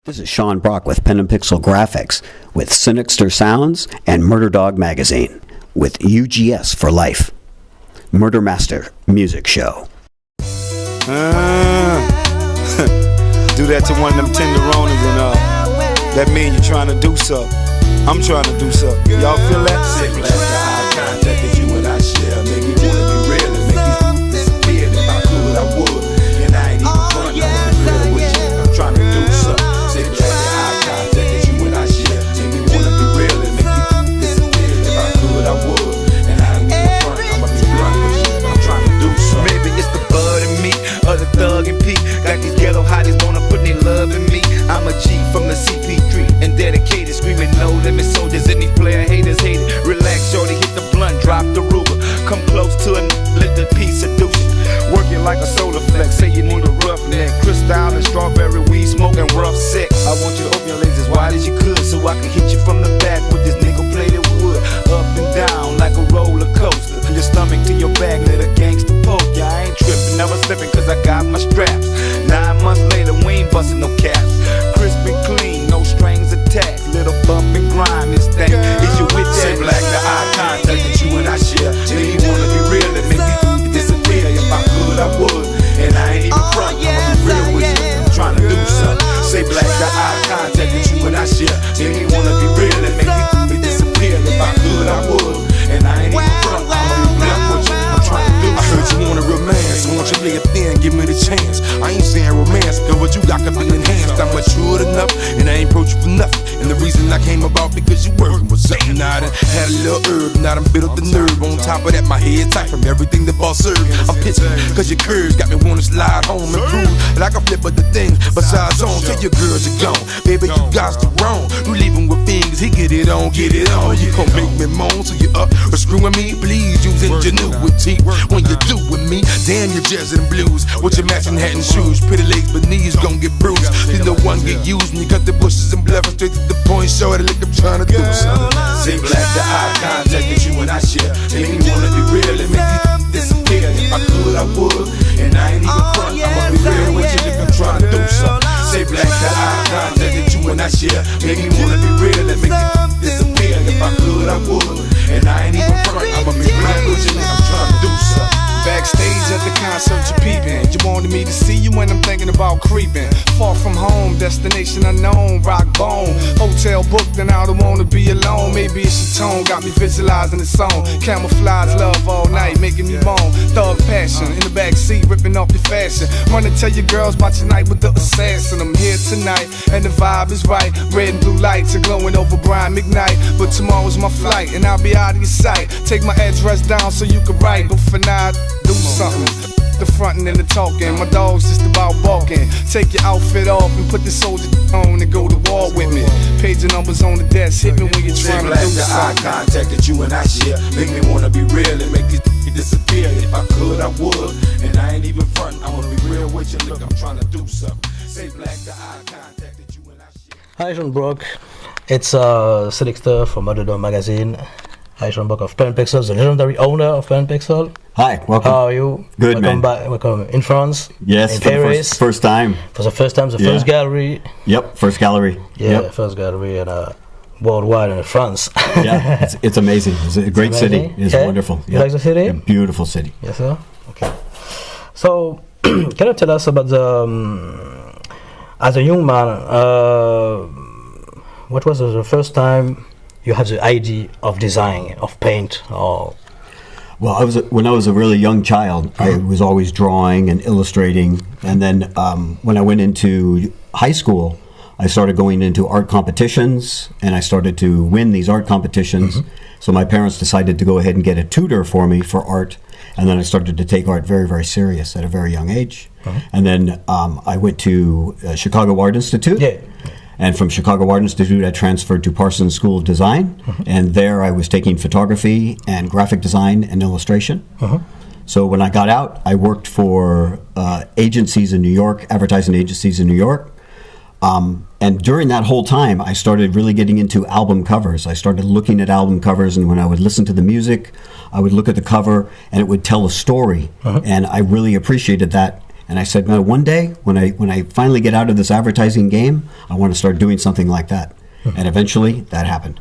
This is Shawn Brauch with Pen and Pixel Graphics with Sinixta Soundz and Murder Dog Magazine with UGS for Life. Murder Master Music Show. Do that to one of them tenderonis and that mean you're trying to do something. I'm trying to do something. Y'all feel that? Say black eye contact that you and I share. Make me wanna be real and make these disappear. If I could, I would. And I ain't even front, I'm gonna be real with you. I'm trying to do something. Say black eye contact that you and I share. Make me wanna be real and make these disappear. If I could, I would. And I ain't even front, I'm gonna be blunt with you. I'm trying to do something. Maybe it's the bud in me, or the thug in P. Got these ghetto hotties wanna put their love in me. I'm a G from the CP3 and dedicated, screaming no limit soldiers and these player haters hate it. Relax, shorty, hit the blunt, drop the Ruger. Come close to a let the piece seduce you. Working like a solar flex, say you need a rough neck. Crystal and strawberry weed, smoking rough sex. I want you to open your legs as wide as you could, so I can hit you from the back with this nickel-plated wood. Up and down like a roller coaster. From your stomach to your back, let a gangster poke. Yeah, I ain't tripping, never slipping, cause I got my straps. 9 months later, we ain't busting no caps. Crisp and clean, no strings attached. Little bump and grind, this thing. Is you with that? Say black the eye contact that you and I share. Make me wanna be real and make me disappear. If I could, I would. And I ain't even front, I'ma be real with you. I'm trying to do something. Say black the eye contact that you and I share. Make me wanna be real and make me disappear. If I could, I would. And I ain't even front, I'ma be blunt with you. I'm trying to do something. I heard you want a romance, so won't you lay it thin, give me the chance. I ain't saying romance, cause what you got can be enhanced. I'm matured enough, and I ain't approach you for nothing. And the reason I came about because you working with something. Now I done had a little herb, now I done built up the nerve. On top of that, my head tight from everything the boss served. I'm pitching, cause your curves got me wanna slide home and prove that I can flip other things besides on. Till your girls are gone, baby, you got the wrong. You leaving with things, he get it on, get it on. You gon' make me moan, so you up or screwing me. Please use ingenuity when you do with me. Damn, you're jazz and blues with your matching hat and shoes. Pretty legs but knees gon' get bruised. You know one get used when you cut the bushes and bluff straight to the point. Show it like I'm trying to do something. Say black the eye contact that you and I share. Make me wanna be real and make me disappear. If I could, I would. And I ain't even front, I'ma be real with you if I'm trying to do something. Say black the eye contact that you and I share. Make me wanna be real and make me disappear. If I could, I would. And I ain't even front, I'ma be blunt with you if I'm trying to do something. Backstage at the concert, you peeping. You wanted me to see you when I'm thinking about creeping. Far from home, destination unknown, rock bone. Hotel booked and I don't wanna be alone. Maybe it's your tone, got me visualizing the song. Camouflage love all night, making me moan. Thug passion, in the backseat, ripping off your fashion. Wanna tell your girls about your night with the assassin. I'm here tonight, and the vibe is right. Red and blue lights are glowing over Brian McKnight. But tomorrow's my flight, and I'll be out of your sight. Take my address down so you can write, but for now, do something. The frontin' and the talking, my dog's just about balking. Take your outfit off and put the soldier on and go to war with me. Page your numbers on the desk, hit me when you're trying to do something. Say black the eye contact that you and I share. Make me wanna be real and make these disappear. If I could, I would. And I ain't even front, I wanna be real with you. Look, I'm trying to do something. Say black the eye contact that you and I share. Hi, Shawn Brauch. It's Sinixta from Murder Dog Magazine. Hi, Shawn Brauch of Pen Pixel, the legendary owner of Pen Pixel. Hi, welcome. How are you? Good, welcome man. Welcome in France. Yes, in for Paris. the first time. For the first time, the first gallery. Yep, first gallery. Yeah, yep. First gallery and worldwide in France. Yeah, it's amazing. It's a great city. It's wonderful. You like the city? A beautiful city. Yes, sir. Okay. So, can you tell us about the as a young man? What was the first time you had the idea of design, of paint, or? Well, when I was a really young child, I was always drawing and illustrating. And then when I went into high school, I started going into art competitions, and I started to win these art competitions. So my parents decided to go ahead and get a tutor for me for art. And then I started to take art very, very serious at a very young age. And then I went to Chicago Art Institute. Yeah. And from Chicago Art Institute, I transferred to Parsons School of Design. And there I was taking photography and graphic design and illustration. So when I got out, I worked for agencies in New York, advertising agencies in New York. And during that whole time, I started really getting into album covers. I started looking at album covers, and when I would listen to the music, I would look at the cover, and it would tell a story. And I really appreciated that. And I said, no, one day when I finally get out of this advertising game, I want to start doing something like that. And eventually, that happened.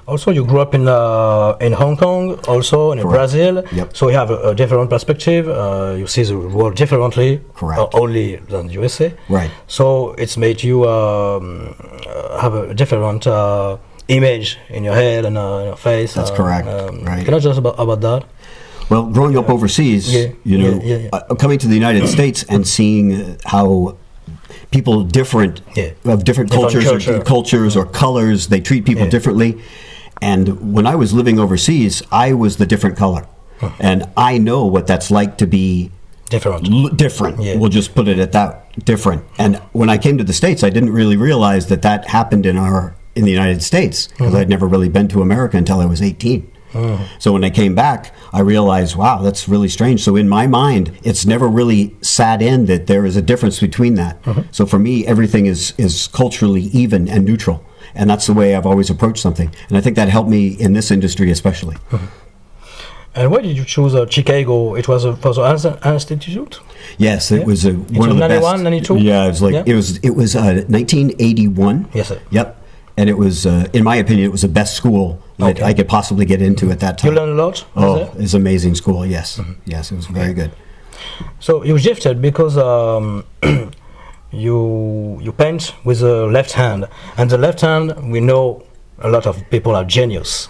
Also, you grew up in Hong Kong, also in Brazil. Yep. So you have a different perspective. You see the world differently. Correct. Only than USA. Right. So it's made you have a different image in your head and in your face. That's correct. Right. Can I just about that? Well, growing up overseas, coming to the United States and seeing how people of different cultures or colors, they treat people differently. And when I was living overseas, I was the different color. And I know what that's like to be different. We'll just put it at that, different. And when I came to the States, I didn't really realize that happened in the United States, because I'd never really been to America until I was 18. So when I came back, I realized, wow, that's really strange. So in my mind, it's never really sat in that there is a difference between that. So for me, everything is culturally even and neutral. And that's the way I've always approached something. And I think that helped me in this industry especially. And why did you choose Chicago? It was for the institute? Yes, it was one of the 91, best. 92? Yeah, it was like it was 1981. Yes, sir. Yep. And it was, in my opinion, it was the best school that I could possibly get into at that time. You learned a lot? Oh, it's an amazing school, yes. Yes, it was very good. So you shifted because you paint with the left hand. And the left hand, we know a lot of people are genius.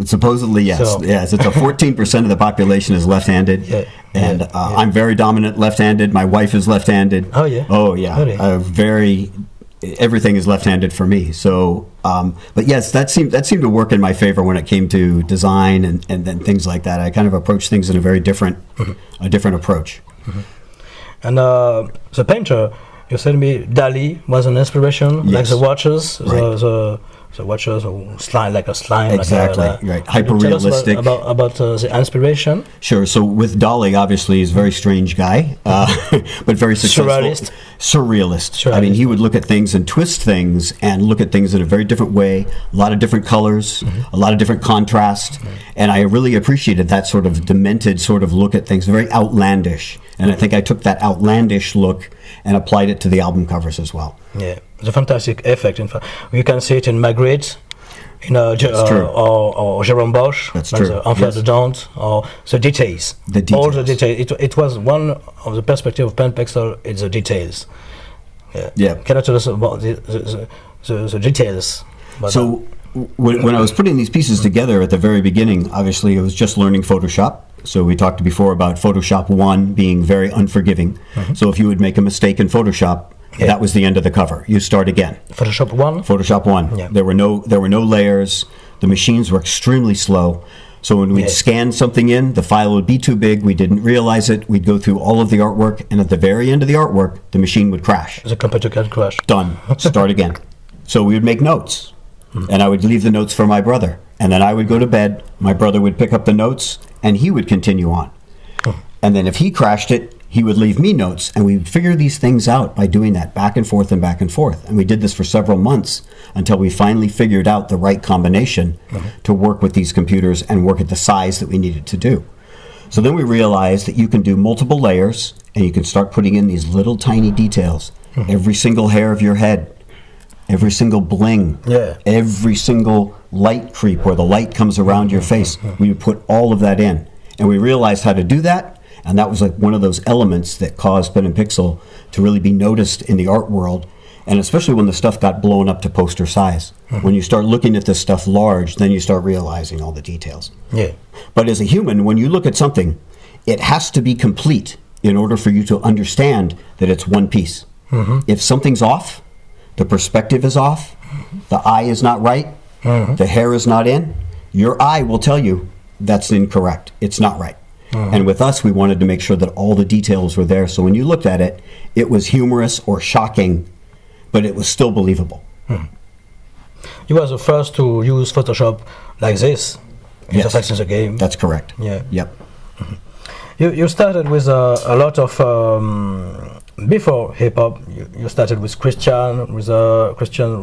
Supposedly, yes. So. Yes, it's a 14% of the population is left-handed. And I'm very dominant left-handed. My wife is left-handed. Oh, yeah? Oh, yeah. Really? Everything is left-handed for me. So, but yes, that seemed to work in my favor when it came to design and then things like that. I kind of approached things in a very different approach. And the painter, you said to me, Dali was an inspiration, like the watches, the watches slime, like a slime. Exactly, right. Hyper-realistic. About the inspiration. Sure. So with Dali, obviously, he's a very strange guy, but very successful. Surrealist. I mean, he would look at things and twist things and look at things in a very different way, a lot of different colors, a lot of different contrast. And I really appreciated that sort of demented sort of look at things, very outlandish. And I think I took that outlandish look and applied it to the album covers as well. Yeah, it's a fantastic effect. In fact, you can see it in Magritte, in or Jérôme Brauch. That's true. The Enfants de Dante, or the details. The details. All the details. It was one of the perspective of Pen Pixel. It's the details. Yeah. Can you tell us about the details? So when I was putting these pieces together at the very beginning, obviously I was just learning Photoshop. So we talked before about Photoshop 1 being very unforgiving. So if you would make a mistake in Photoshop, that was the end of the cover. You start again. Photoshop 1? Photoshop 1. Yeah. There were no layers. The machines were extremely slow. So when we'd scan something in, the file would be too big. We didn't realize it. We'd go through all of the artwork, and at the very end of the artwork, the machine would crash. The computer can crash. Done. Start again. So we would make notes, and I would leave the notes for my brother. And then I would go to bed. My brother would pick up the notes, and he would continue on. And then if he crashed it, he would leave me notes, and we would figure these things out by doing that back and forth and back and forth. And we did this for several months until we finally figured out the right combination to work with these computers and work at the size that we needed to do. So then we realized that you can do multiple layers, and you can start putting in these little tiny details. Every single hair of your head, every single bling, every single light creep where the light comes around your face. We would put all of that in. And we realized how to do that. And that was like one of those elements that caused Pen and Pixel to really be noticed in the art world, and especially when the stuff got blown up to poster size. When you start looking at this stuff large, then you start realizing all the details. Yeah. But as a human, when you look at something, it has to be complete in order for you to understand that it's one piece. If something's off, the perspective is off, the eye is not right, the hair is not in, your eye will tell you that's incorrect, it's not right. And with us, we wanted to make sure that all the details were there. So when you looked at it, it was humorous or shocking, but it was still believable. You were the first to use Photoshop like this, just like in the game. That's correct. Yeah. Yep. You started with a lot of before hip hop. You started with Christian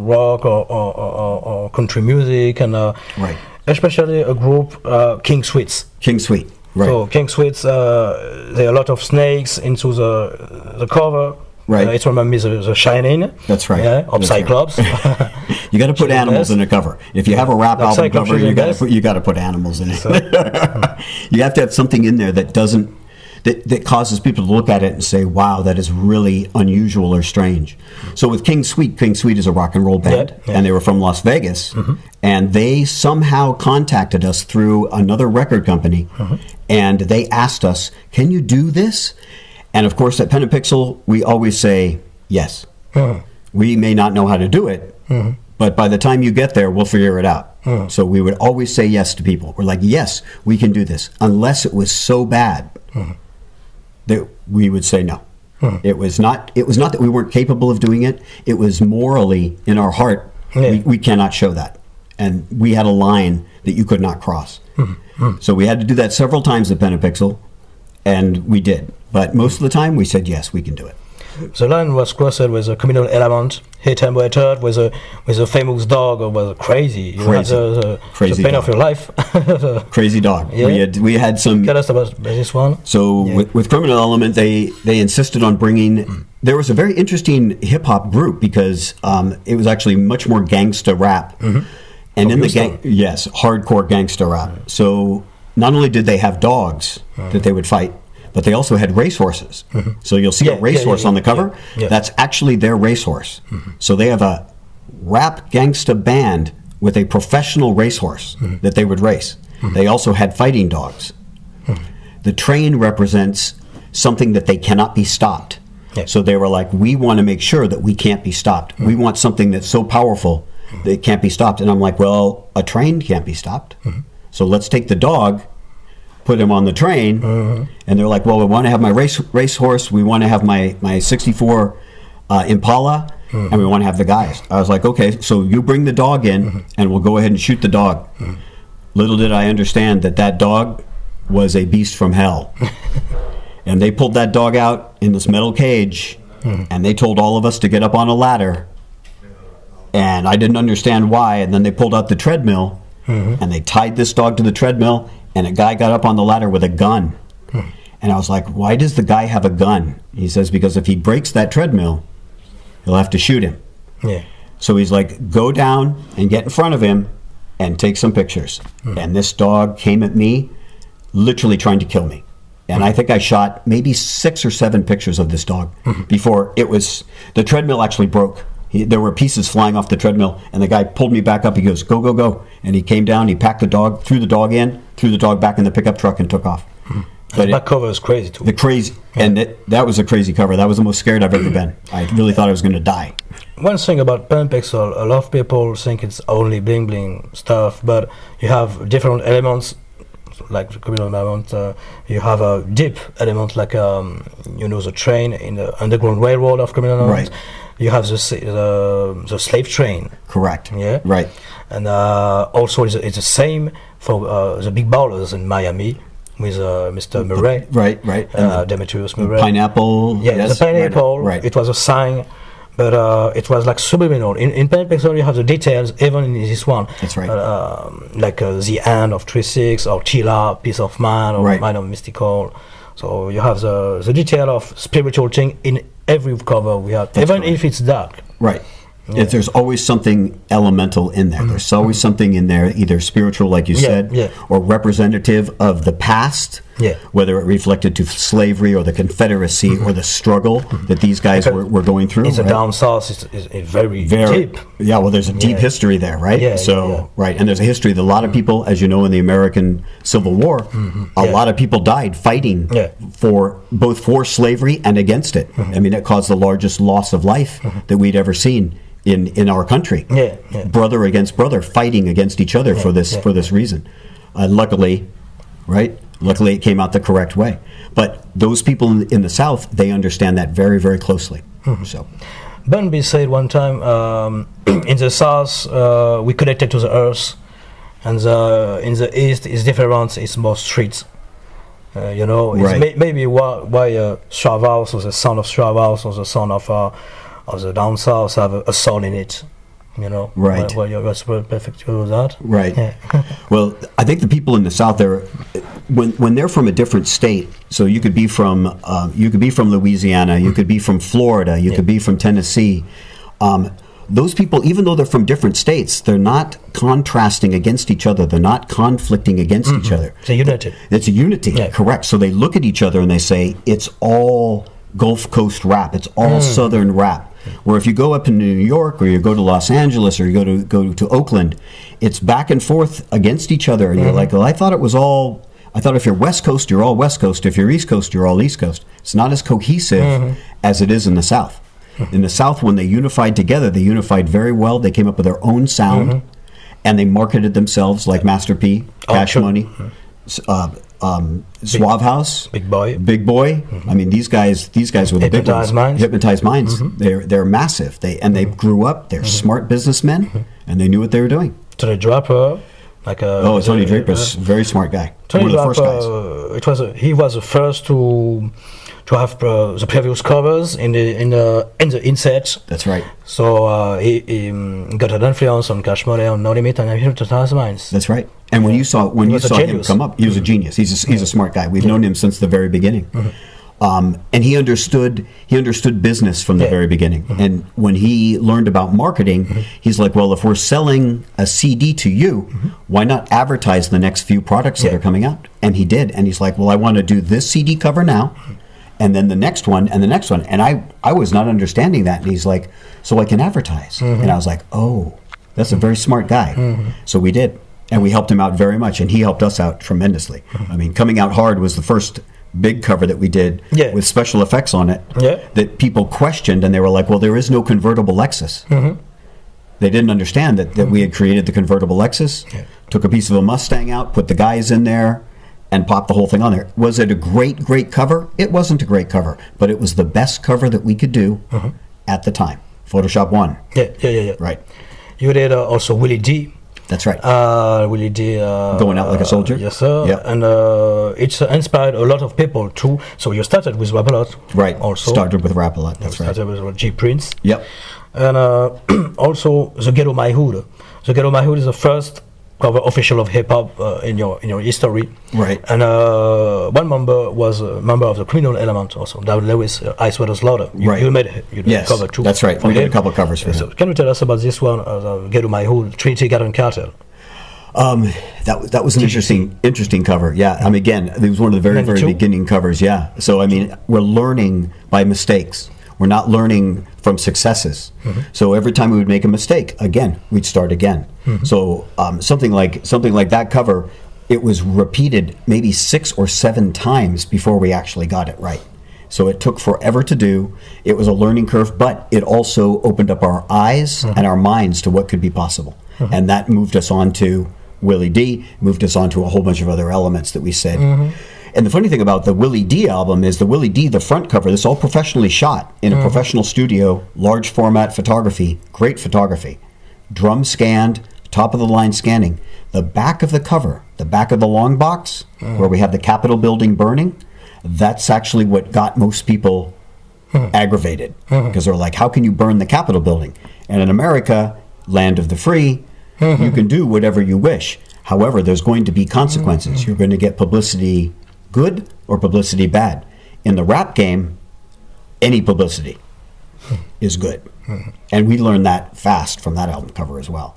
rock or country music, and right. Especially a group King Sweets. King Sweet. Right. So King Sweets, there are a lot of snakes into the cover. Right. It reminds me the Shining. That's right. Yeah, of That's Cyclops. Right. You got to put animals in the cover. If you have a rap album Cyclops cover, is the you got best. to put animals in it. You have to have something in there that doesn't that causes people to look at it and say, "Wow, that is really unusual or strange." So with King Sweet is a rock and roll band, and they were from Las Vegas, and they somehow contacted us through another record company, and they asked us, "Can you do this?" And of course, at Pen and Pixel, we always say yes. We may not know how to do it, but by the time you get there, we'll figure it out. So we would always say yes to people. We're like, yes, we can do this, unless it was so bad that we would say no. It was not that we weren't capable of doing it. It was morally in our heart, we cannot show that. And we had a line that you could not cross. So we had to do that several times at Pen and Pixel, and we did. But most of the time, we said, yes, we can do it. The line was crossed with a communal element, hit and waited with a famous dog or was crazy. You had the Crazy pain dog. of your life. Crazy dog. Yeah. We had some. Tell us about this one. So with Criminal Element, they insisted on bringing. There was a very interesting hip hop group because it was actually much more gangsta rap, and in the hardcore gangsta rap. So not only did they have dogs that they would fight, but they also had racehorses. So you'll see a racehorse on the cover. That's actually their racehorse. So they have a rap gangsta band with a professional racehorse that they would race. They also had fighting dogs. The train represents something that they cannot be stopped. So they were like, we want to make sure that we can't be stopped. We want something that's so powerful that it can't be stopped. And I'm like, well, a train can't be stopped. So let's take the dog, put him on the train, and they're like, well, we want to have my racehorse, we want to have my 64 Impala, and we want to have the guys. I was like, okay, so you bring the dog in, and we'll go ahead and shoot the dog. Little did I understand that dog was a beast from hell. And they pulled that dog out in this metal cage, and they told all of us to get up on a ladder, and I didn't understand why, and then they pulled out the treadmill, and they tied this dog to the treadmill, and a guy got up on the ladder with a gun. And I was like, why does the guy have a gun? He says, because if he breaks that treadmill, he'll have to shoot him. So he's like, go down and get in front of him and take some pictures. And this dog came at me, literally trying to kill me. And I think I shot maybe 6 or 7 pictures of this dog before the treadmill actually broke. There were pieces flying off the treadmill, and the guy pulled me back up. He goes, go, go, go. And he came down, he packed the dog, threw the dog in, threw the dog back in the pickup truck, and took off. But that cover is crazy, too. And that was a crazy cover. That was the most scared I've ever been. I really thought I was going to die. One thing about Pen and Pixel, a lot of people think it's only bling-bling stuff, but you have different elements, like the communal element. You have a deep element, like the train in the Underground Railroad of communal element. Right. You have the slave train. Correct. Yeah. Right. And also it's the same for the big ballers in Miami with Mr. Murray. Right. Demetrius Murray. Pineapple. Yeah, yes, the pineapple. Right. It was a sign, but it was like subliminal. In Pen and Pixel, you have the details, even in this one. That's right. Like the end of 3-6 or Tila, Peace of Mind, or Mind of Mystical. So you have the detail of spiritual thing in every cover we have, even if it's dark. Right. If there's always something elemental in there. There's always something in there, either spiritual, like you said, or representative of the past, whether it reflected to slavery or the Confederacy or the struggle that these guys were going through. It's a down south, it's very deep. Yeah, well, there's a deep history there, right? And there's a history that a lot of people, as you know, in the American Civil War, a lot of people died fighting for both for slavery and against it. I mean, it caused the largest loss of life that we'd ever seen in our country. Brother against brother fighting against each other for this reason. Luckily it came out the correct way. But those people in the South, they understand that very, very closely. So Bun B said one time, in the South we connected to the earth, and in the East it's different, it's more streets. It's maybe why Stravaus or the sound of Stravaus or the sound of the down south have a soul in it, Right. Well, you're perfect with that. Right. Well, I think the people in the South, when they're from a different state, so you could be from Louisiana, you could be from Florida, you could be from Tennessee. Those people, even though they're from different states, they're not contrasting against each other. They're not conflicting against each other. It's a unity. It's a unity, correct. So they look at each other and they say, it's all Gulf Coast rap. It's all Southern rap. Where if you go up to New York or you go to Los Angeles or you go to Oakland, it's back and forth against each other. And you're like, well, I thought if you're West Coast, you're all West Coast. If you're East Coast, you're all East Coast. It's not as cohesive as it is in the South. In the South, when they unified together, they unified very well. They came up with their own sound, and they marketed themselves like Master P, Cash Money, Suave House, Big Boy. I mean, these guys were the big ones. Hypnotized Minds. They're massive. They grew up. They're smart businessmen, and they knew what they were doing. Tony Draper, Tony Draper's a very smart guy. Tony One of the first Draper, guys. he was the first to have the previous covers in the insets. That's right. So he got an influence on Cash Money, on No Limit, and Hypnotized Minds. That's right. And when you saw him come up, he was a genius. He's a smart guy. We've known him since the very beginning. And he understood business from the very beginning. And when he learned about marketing, he's like, well, if we're selling a CD to you, why not advertise the next few products that are coming out? And he did. And he's like, well, I want to do this CD cover now, and then the next one, and the next one. And I was not understanding that. And he's like, so I can advertise. And I was like, oh, that's a very smart guy. So we did. And we helped him out very much. And he helped us out tremendously. I mean, Coming Out Hard was the first big cover that we did with special effects on it that people questioned. And they were like, well, there is no convertible Lexus. They didn't understand that we had created the convertible Lexus, took a piece of a Mustang out, put the guys in there, and popped the whole thing on there. Was it a great cover? It wasn't a great cover, but it was the best cover that we could do at the time. Photoshop 1. Yeah. Right. You did also Willie D. That's right. Willie D. Going Out Like a Soldier. Yes, sir. Yep. And it's inspired a lot of people too. So you started with Rap-A-Lot. Right. Also. Started with Rap-A-Lot. That's right. Started with G Prince. Yep. And also The Ghetto My Hood. The Ghetto My Hood is the first cover official of hip hop in your history. Right. And one member was a member of the Criminal Element also. David Lewis, Ice Water Slaughter. You made a cover too. That's right. We did a couple of covers for him. So can you tell us about this one, Ghetto My Hood, Trinity Garden Cartel? That was an interesting cover. Yeah. I mean, again, it was one of the very beginning covers. Yeah. So I mean, we're learning by mistakes. We're not learning from successes. So every time we would make a mistake, again, we'd start again. So something like that cover, it was repeated maybe 6 or 7 times before we actually got it right. So it took forever to do. It was a learning curve, but it also opened up our eyes and our minds to what could be possible. And that moved us on to Willie D, moved us on to a whole bunch of other elements that we said. And the funny thing about the Willie D album is the Willie D, the front cover, this is all professionally shot in a professional studio, large format photography, great photography, drum scanned, top of the line scanning. The back of the cover, the back of the long box, where we have the Capitol building burning, that's actually what got most people aggravated. Because they're like, how can you burn the Capitol building? And in America, land of the free, you can do whatever you wish. However, there's going to be consequences. You're going to get publicity good or publicity bad. In the rap game, any publicity is good. And we learned that fast from that album cover as well.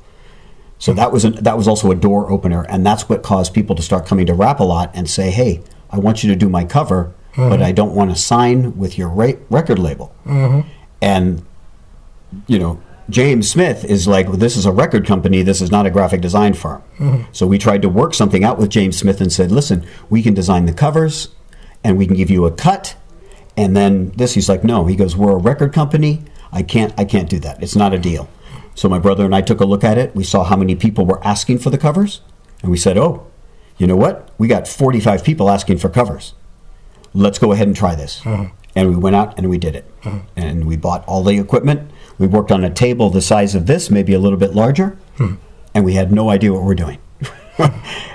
So that was also a door opener, and that's what caused people to start coming to Rap-A-Lot and say, hey, I want you to do my cover, but I don't want to sign with your record label. And, you know, James Smith is like, well, this is a record company, this is not a graphic design firm. So we tried to work something out with James Smith and said, listen, we can design the covers and we can give you a cut. And then he's like, no, he goes, we're a record company. I can't do that. It's not a deal. So my brother and I took a look at it. We saw how many people were asking for the covers. And we said, oh, you know what? We got 45 people asking for covers. Let's go ahead and try this. And we went out and we did it. And we bought all the equipment. We worked on a table the size of this, maybe a little bit larger, and we had no idea what we're doing.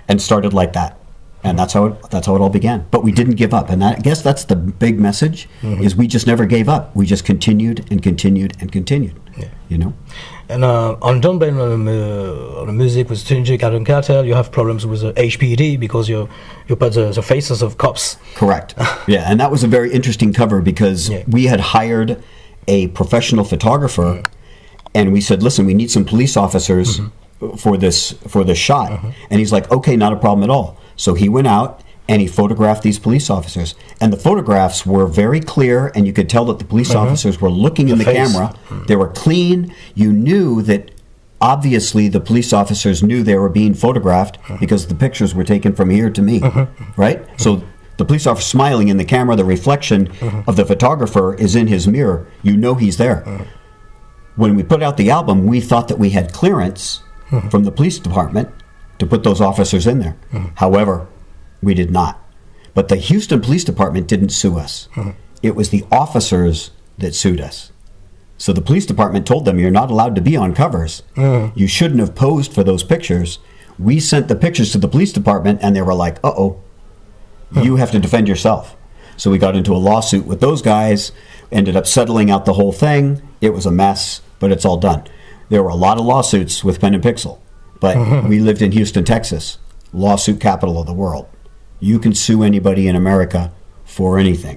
And started like that. And that's how it all began. But we didn't give up, and I guess that's the big message: is we just never gave up. We just continued and continued and continued. Yeah. You know. And on Don't Blame on the Music with Tunji Cartel, you have problems with the HPD because you put the faces of cops. Correct. Yeah, and that was a very interesting cover because we had hired a professional photographer, and we said, "Listen, we need some police officers for this shot." And he's like, "Okay, not a problem at all." So he went out and he photographed these police officers, and the photographs were very clear, and you could tell that the police officers were looking in the camera. They were clean. You knew that obviously the police officers knew they were being photographed because the pictures were taken from here to me, right? So the police officer smiling in the camera, the reflection of the photographer is in his mirror. You know he's there. When we put out the album, we thought that we had clearance from the police department to put those officers in there. However, we did not. But the Houston Police Department didn't sue us. It was the officers that sued us. So the police department told them, "You're not allowed to be on covers. You shouldn't have posed for those pictures." We sent the pictures to the police department, and they were like, "Uh-oh, you have to defend yourself." So we got into a lawsuit with those guys, ended up settling out the whole thing. It was a mess, but it's all done. There were a lot of lawsuits with Pen and Pixel, but we lived in Houston, Texas, lawsuit capital of the world. You can sue anybody in America for anything.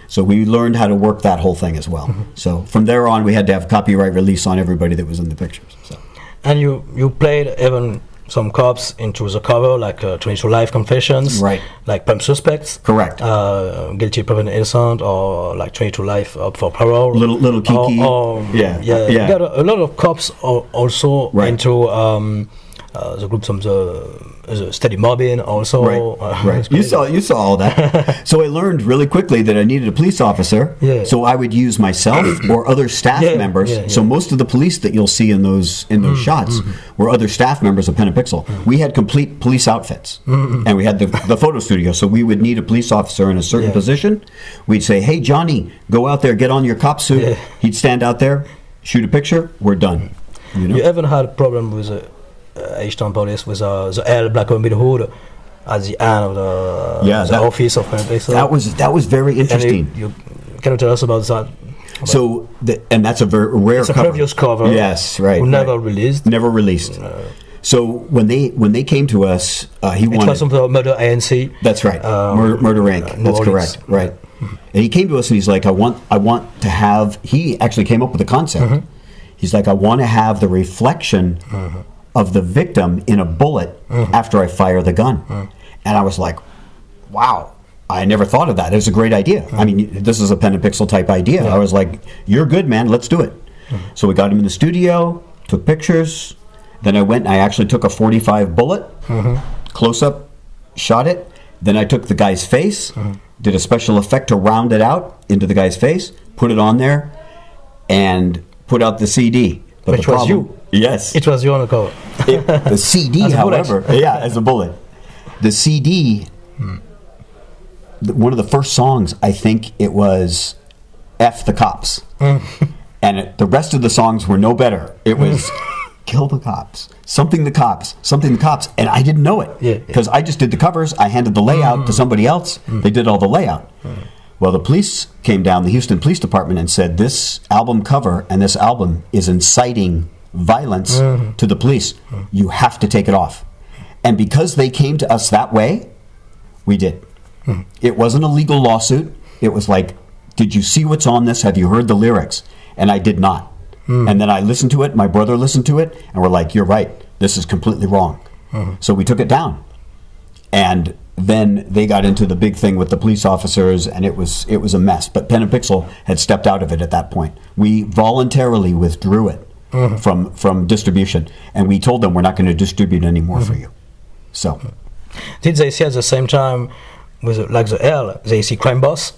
So we learned how to work that whole thing as well. So from there on, we had to have copyright release on everybody that was in the pictures. So. And you played even some cops into the cover, like 22 Life Confessions, right? Like Pump Suspects, correct? Guilty Proven Innocent, or like 22 Life Up for Parole, Little Kiki, yeah. You got a lot of cops also into the groups from the Steady Mobbing also. Right. You saw all that. So I learned really quickly that I needed a police officer. Yeah. So I would use myself or other staff members. So most of the police that you'll see in those shots were other staff members of Pen and Pixel. We had complete police outfits, and we had the photo studio. So we would need a police officer in a certain position. We'd say, "Hey, Johnny, go out there, get on your cop suit." Yeah. He'd stand out there, shoot a picture. We're done. You know? You haven't had a problem with H-Town Police with the L Black Mid Hood at the end of the office of Pen and Pixel? That was very interesting. You can you tell us about that? So, and that's a very rare it's a cover. previous cover. Yes, right. Never released. Never released. So when they came to us, he wanted. It was from the Murder ANC. That's right. Murder Inc. That's correct. Right. And he came to us and he's like, I want to have. He actually came up with the concept. He's like, I want to have the reflection of the victim in a bullet after I fire the gun. And I was like, wow. I never thought of that. It was a great idea. I mean, this is a Pen and Pixel type idea. I was like, you're good, man. Let's do it. So we got him in the studio, took pictures. Then I went and I actually took a 45 bullet, close up, shot it. Then I took the guy's face, did a special effect to round it out into the guy's face, put it on there, and put out the CD. But which was you. Yes. It was you on the cover. The CD, however, as a bullet. The CD... One of the first songs, I think it was F the Cops. And the rest of the songs were no better. It was Kill the Cops, Something the Cops, Something the Cops. And I didn't know it because I just did the covers. I handed the layout to somebody else. They did all the layout. Well, the police came down, the Houston Police Department, and said, this album cover and this album is inciting violence to the police. You have to take it off. And because they came to us that way, we did. It wasn't a legal lawsuit. It was like, did you see what's on this? Have you heard the lyrics? And I did not. And then I listened to it. My brother listened to it. And we're like, you're right. This is completely wrong. So we took it down. And then they got into the big thing with the police officers, and it was a mess. But Pen and Pixel had stepped out of it at that point. We voluntarily withdrew it from distribution. And we told them we're not going to distribute anymore for you. So. Did they see at the same time... with like the L, they see Crime Boss.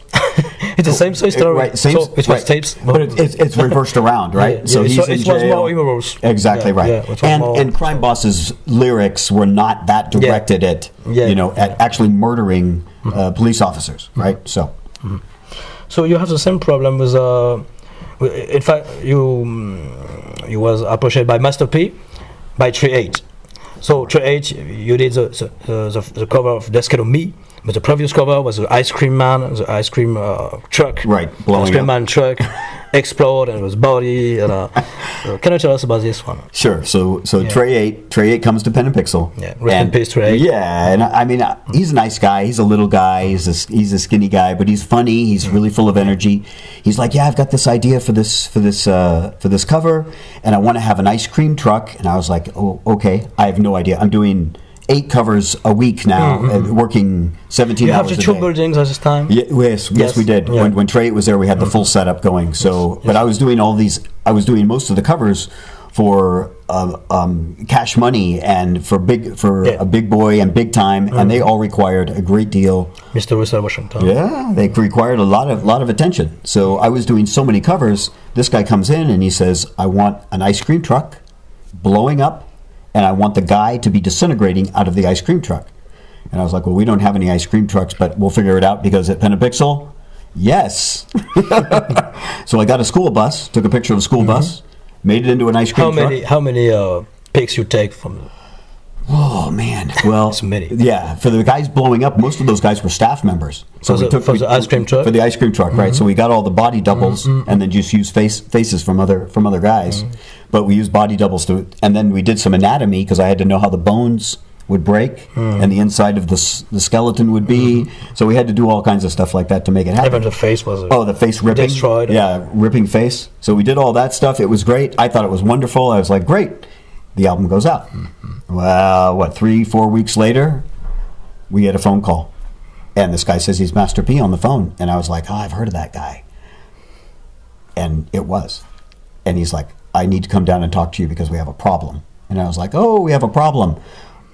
It's the same story. Right, same, so it was tapes, but it's reversed around, right? So he's in it was jail. more humorous. Exactly right. And Crime Boss's lyrics were not that directed at at actually murdering police officers, right? So you have the same problem with. In fact, you was approached by Master P, by 3-8. So Tray 8, you did the cover of Death Came to Me, but the previous cover was the ice cream man, the ice cream truck. Right, blowing ice cream up. man truck explode and it was body. And, can you tell us about this one? Sure. So Tray 8 comes to Pen and Pixel. Yeah, rest in peace, Tray 8. Yeah, and I mean, he's a nice guy. He's a little guy. He's a skinny guy, but he's funny. He's really full of energy. He's like, yeah, I've got this idea for this cover, and I want to have an ice cream truck. And I was like, oh, okay. I have no idea. I'm doing 8 covers a week now, working 17 You hours have a the 2 day. buildings at this time? Yes, we did. Yeah. When Trey was there, we had the full setup going. So, but I was doing doing most of the covers for Cash Money and for a Big Boy and Big Time, and they all required a great deal. Mr. Russell Washington. Yeah, they required a lot of attention. So I was doing so many covers. This guy comes in and he says, "I want an ice cream truck blowing up, and I want the guy to be disintegrating out of the ice cream truck." And I was like, well, we don't have any ice cream trucks, but we'll figure it out because at Pen and Pixel, yes. So I got a school bus, took a picture of a school bus, made it into an ice cream truck. How many pics you take from? Oh man, well, It's many. Yeah, for the guys blowing up, most of those guys were staff members. So For the ice cream truck? For the ice cream truck, right? So we got all the body doubles, and then just used faces from other guys. But we used body doubles and then we did some anatomy because I had to know how the bones would break and the inside of the skeleton would be. So we had to do all kinds of stuff like that to make it happen. Even the face was. The face ripping. Destroyed. Yeah, ripping face. So we did all that stuff. It was great. I thought it was wonderful. I was like, great. The album goes out. Well, 3-4 weeks later, we get a phone call. And this guy says he's Master P on the phone. And I was like, I've heard of that guy. And it was. And he's like, I need to come down and talk to you because we have a problem. And I was like, oh, we have a problem.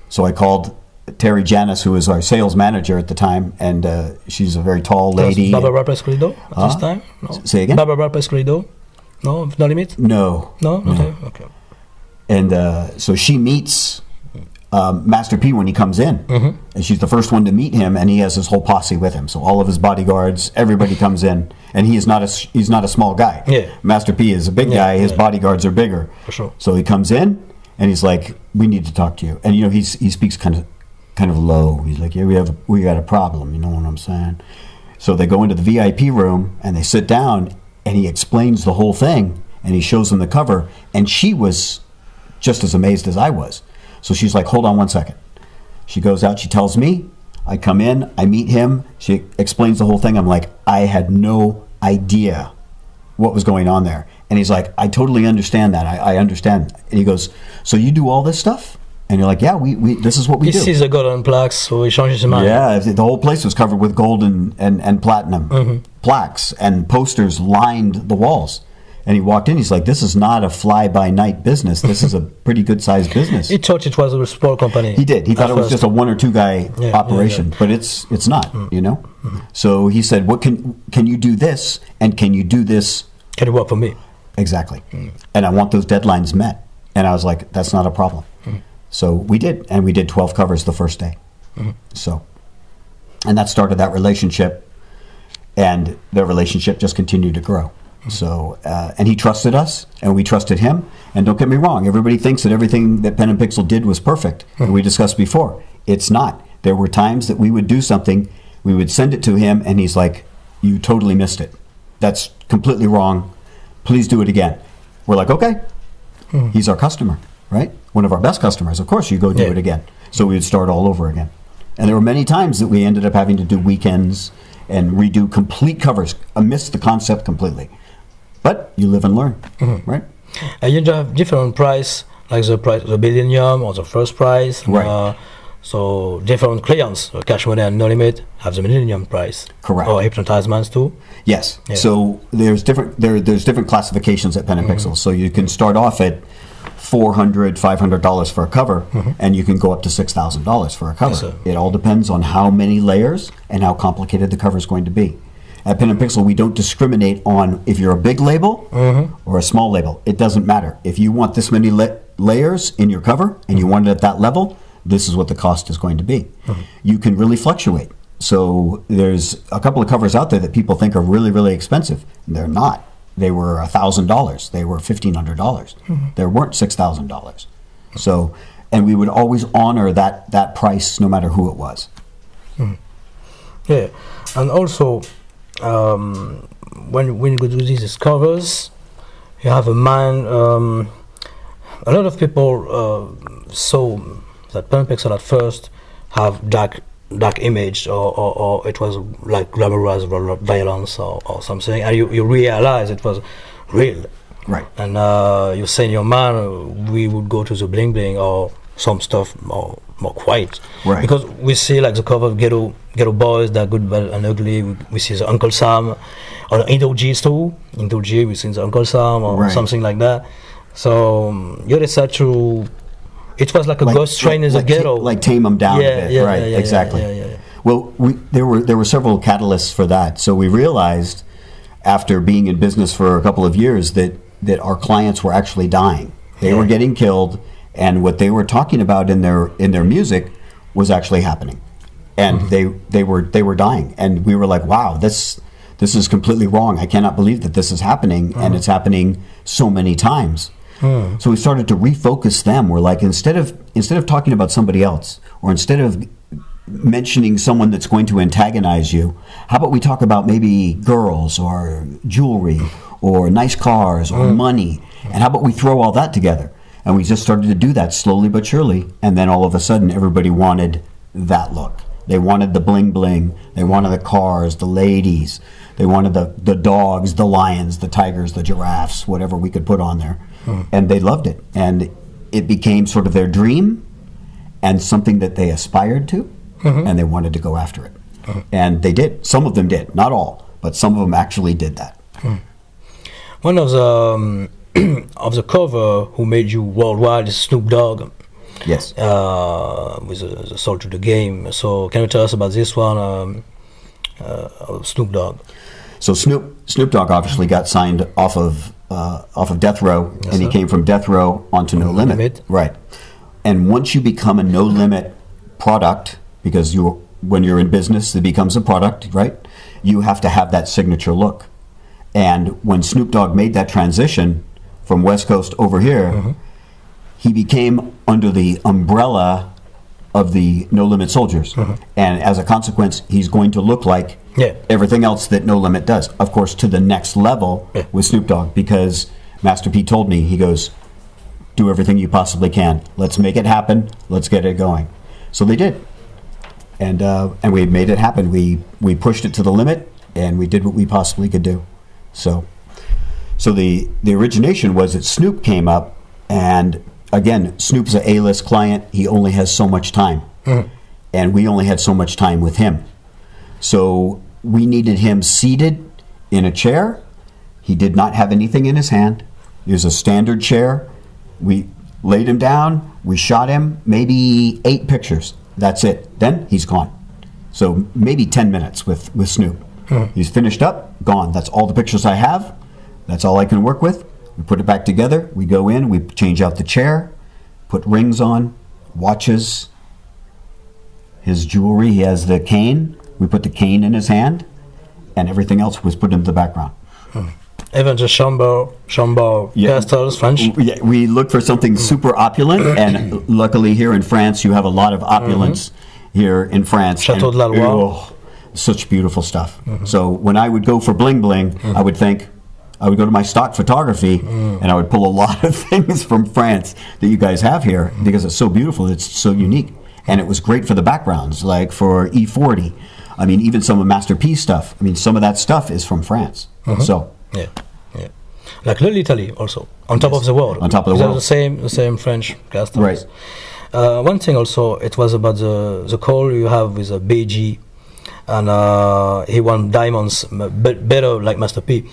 So I called Terry Janis, who was our sales manager at the time, and she's a very tall lady. Barbara Pescolido at this time? No. Say again? Barbara Pescolido? No, No Limit? No. No? Okay. And so she meets Master P when he comes in, and she's the first one to meet him, and he has his whole posse with him. So all of his bodyguards, everybody comes in, and he's not a small guy. Yeah. Master P is a big guy. His bodyguards are bigger. For sure. So he comes in, and he's like, "We need to talk to you." And he speaks kind of low. He's like, "Yeah, we got a problem." You know what I'm saying? So they go into the VIP room and they sit down, and he explains the whole thing, and he shows them the cover, and she was just as amazed as I was. So she's like, hold on one second. She goes out, she tells me, I come in, I meet him, she explains the whole thing. I'm like, I had no idea what was going on there. And he's like, I totally understand that. I understand. And he goes, so you do all this stuff? And you're like, yeah, we this is what we do. He sees the golden plaques, so he changes his mind. Yeah, the whole place was covered with gold and platinum plaques, and posters lined the walls. And he walked in, he's like, this is not a fly-by-night business. This is a pretty good-sized business. He thought it was a small company. He did. He thought it was just a 1 or 2 guy operation, but it's not, So he said, what can you do this, and can you do this? Can you work for me? Exactly. And I want those deadlines met. And I was like, that's not a problem. So we did, and we did 12 covers the first day. So, and that started that relationship, and the relationship just continued to grow. So, and he trusted us, and we trusted him. And don't get me wrong, everybody thinks that everything that Pen and Pixel did was perfect. And we discussed before, it's not. There were times that we would do something, we would send it to him, and he's like, you totally missed it. That's completely wrong. Please do it again. We're like, okay. He's our customer, right? One of our best customers. Of course, you go do it again. So we would start all over again. And there were many times that we ended up having to do weekends and redo complete covers, miss the concept completely. But you live and learn, right? And you have different price, like the price of the Millennium or the First Prize. Right. So different clients, Cash Money and No Limit, have the Millennium price. Correct. Or Hypnotisements too. Yes. Yeah. So there's different classifications at Pen and Pixel. So you can start off at $400, $500 for a cover, and you can go up to $6,000 for a cover. Yes, sir. It all depends on how many layers and how complicated the cover is going to be. At Pen and Pixel, we don't discriminate on if you're a big label or a small label. It doesn't matter. If you want this many layers in your cover and you want it at that level, this is what the cost is going to be. You can really fluctuate. So there's a couple of covers out there that people think are really, really expensive. They're not. They were $1,000. They were $1,500. They weren't $6,000. So and we would always honor that price no matter who it was. Yeah, and also when you go to these covers, you have a man. A lot of people saw that Pump Pixel at first have dark image, or it was like glamorized violence or something, and you realize it was real. Right. And you say in your mind, we would go to the Bling Bling or some stuff more quiet. Right. Because we see like the cover of Ghetto Boys, that good, bad and ugly. We see the Uncle Sam, or Indo G's too. Indo G, we see the Uncle Sam or something like that. So you decide to. It was like a ghost train in the ghetto. Like tame them down a bit. Right. Exactly. Yeah. Well, there were several catalysts for that. So we realized after being in business for a couple of years that our clients were actually dying. They were getting killed, and what they were talking about in their music was actually happening, and they were dying. And we were like, wow, this is completely wrong. I cannot believe that this is happening, and it's happening so many times. So we started to refocus them. We're like, instead of talking about somebody else, or instead of mentioning someone that's going to antagonize you, how about we talk about maybe girls or jewelry or nice cars or money, and how about we throw all that together? And we just started to do that slowly but surely, and then all of a sudden everybody wanted that look. They wanted the bling bling, they wanted the cars, the ladies, they wanted the dogs, the lions, the tigers, the giraffes, whatever we could put on there. And they loved it, and it became sort of their dream and something that they aspired to, and they wanted to go after it. And they did. Some of them did, not all, but some of them actually did that. One of the of the cover who made you worldwide is Snoop Dogg. Yes. With the Soul to the Game. So can you tell us about this one, Snoop Dogg? So Snoop Dogg obviously got signed off of Death Row, and he came from Death Row onto No Limit. Right. And once you become a No Limit product, because when you're in business, it becomes a product, right? You have to have that signature look. And when Snoop Dogg made that transition from West Coast over here, he became under the umbrella of the No Limit Soldiers. And as a consequence, he's going to look like everything else that No Limit does. Of course, to the next level with Snoop Dogg, because Master P told me, he goes, do everything you possibly can. Let's make it happen. Let's get it going. So they did. And we made it happen. We pushed it to the limit, and we did what we possibly could do. So the origination was that Snoop came up, and again, Snoop's an A-list client. He only has so much time, and we only had so much time with him. So we needed him seated in a chair. He did not have anything in his hand. It was a standard chair. We laid him down. We shot him, maybe 8 pictures. That's it. Then he's gone. So maybe 10 minutes with Snoop. He's finished up, gone. That's all the pictures I have. That's all I can work with. We put it back together. We go in. We change out the chair, put rings on, watches, his jewelry. He has the cane. We put the cane in his hand, and everything else was put into the background. Even the Chambord pastels, French? Yeah, we look for something super opulent, and luckily here in France, you have a lot of opulence here in France. Chateau de la Loire. Such beautiful stuff. So when I would go for bling bling, I would go to my stock photography, and I would pull a lot of things from France that you guys have here, because it's so beautiful, it's so unique. And it was great for the backgrounds, like for E40. I mean, even some of Master P's stuff. I mean, some of that stuff is from France. So yeah. Like Little Italy also, on top of the world. On top of the world. The same French customs. Right. One thing also, it was about the call you have with a BG, and he won diamonds, better like Master P.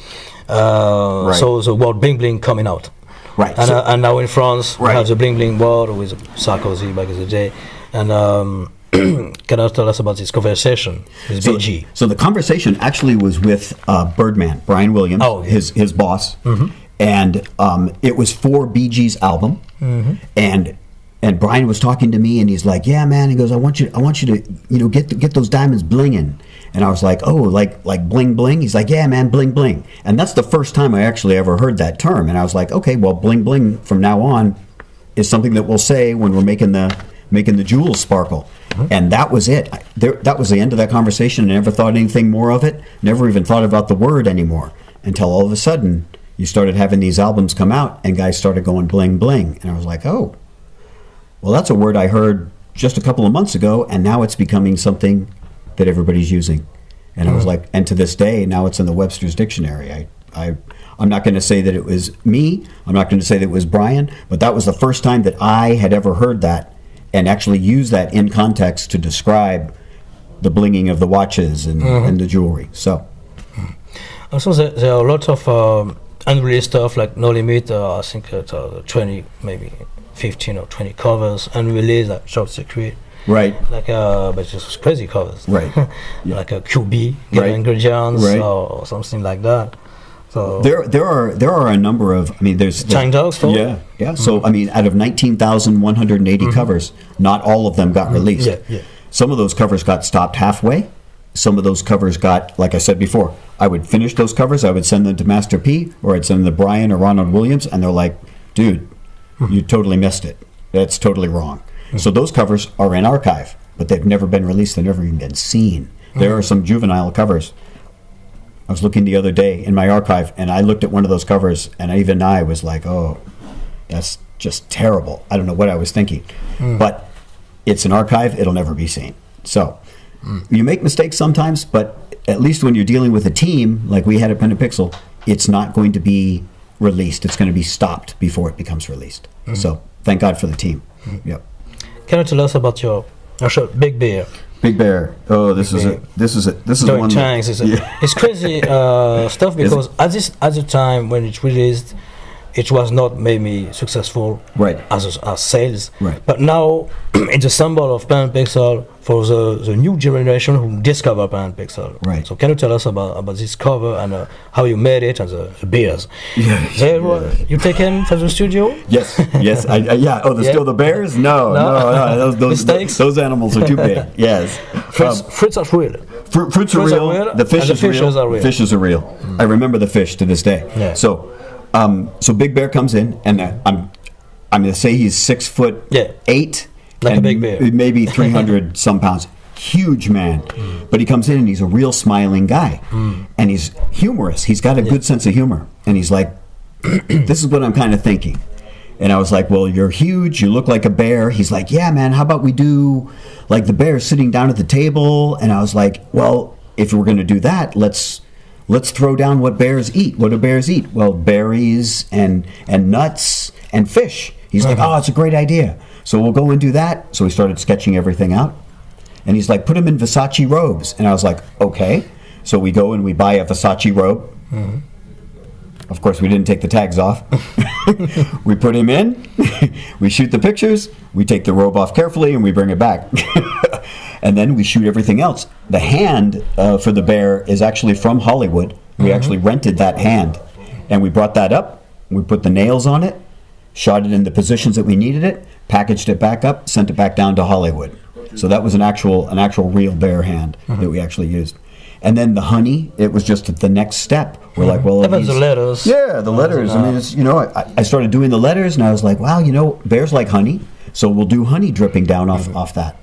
So the word bling bling coming out. Right. And now in France, we have the bling bling word with Sarkozy back in the day. And can you tell us about this conversation with BG? So the conversation actually was with Birdman, Brian Williams, his boss, and it was for BG's album, and Brian was talking to me, and he's like, "Yeah, man," he goes, "I want you to get those diamonds blinging," and I was like, "Oh, like bling bling?" He's like, "Yeah, man, bling bling," and that's the first time I actually ever heard that term, and I was like, "Okay, well, bling bling from now on is something that we'll say when we're making the jewels sparkle. And that was it. That was the end of that conversation. I never thought anything more of it. Never even thought about the word anymore until all of a sudden you started having these albums come out and guys started going bling bling. And I was like, oh, well, that's a word I heard just a couple of months ago, and now it's becoming something that everybody's using. And I was like, and to this day, now it's in the Webster's Dictionary. I'm not going to say that it was me. I'm not going to say that it was Brian, but that was the first time that I had ever heard that and actually used that in context to describe the blinging of the watches and the jewelry. So, also there are a lot of unreleased stuff like No Limit. I think it's 20, maybe 15 or 20 covers unreleased, like Short Circuit. Right. Like but just crazy covers. Right. Yeah. Like a QB, Right. Ingredients, Right. or something like that. So there are a number of, I mean, there's Chang Dogs. yeah. So I mean, out of 19,180 covers, not all of them got released. Yeah. Some of those covers got stopped halfway. Some of those covers got, like I said before, I would finish those covers, I would send them to Master P, or I'd send them to Brian or Ronald Williams, and they're like, dude, you totally missed it. That's totally wrong. So those covers are in archive, but they've never been released. They've never even been seen. There are some juvenile covers. I was looking the other day in my archive, and I looked at one of those covers, and even I was like, oh, that's just terrible. I don't know what I was thinking. But it's an archive. It'll never be seen. So you make mistakes sometimes, but at least when you're dealing with a team, like we had at Pen and Pixel, it's not going to be released. It's going to be stopped before it becomes released. So thank God for the team. Yep. Can you tell us about your show, Big Bear? Big Bear. Oh, this is Doing one. Changs. It's crazy stuff because at the time when it released, it was not maybe successful Right. as sales. Right. But now it's a symbol of Pen and Pixel for the new generation who discover Pen and Pixel. Right. So can you tell us about this cover and how you made it and the beers? Yeah. You taken from the studio? Yes. Yeah. Oh, still the bears? No. Those animals are too big. Yes. Fruits are real. Fruits are real. The fish is real. Fishes are real. I remember the fish to this day. Yeah. So Big Bear comes in, and I'm going to say he's 6'8", like and a big bear, maybe 300 some pounds. Huge man, but he comes in and he's a real smiling guy, and he's humorous. He's got a good sense of humor, and he's like, "This is what I'm kind of thinking." And I was like, "Well, you're huge. You look like a bear." He's like, "Yeah, man. How about we do like the bear sitting down at the table?" And I was like, "Well, if we're going to do that, let's throw down what bears eat. What do bears eat? Well, berries and nuts and fish." He's like, "Oh, it's a great idea. So we'll go and do that." So we started sketching everything out. And he's like, "Put them in Versace robes." And I was like, "Okay." So we go and we buy a Versace robe. Of course, we didn't take the tags off. We put him in. We shoot the pictures. We take the robe off carefully and we bring it back. And then we shoot everything else. The hand for the bear is actually from Hollywood. We actually rented that hand, and we brought that up. We put the nails on it, shot it in the positions that we needed it, packaged it back up, sent it back down to Hollywood. So that was an actual real bear hand that we actually used. And then the honey, it was just the next step. We're like, well, the letters. Yeah, the letters. I mean, it's, I started doing the letters, and I was like, wow, bears like honey, so we'll do honey dripping down off that.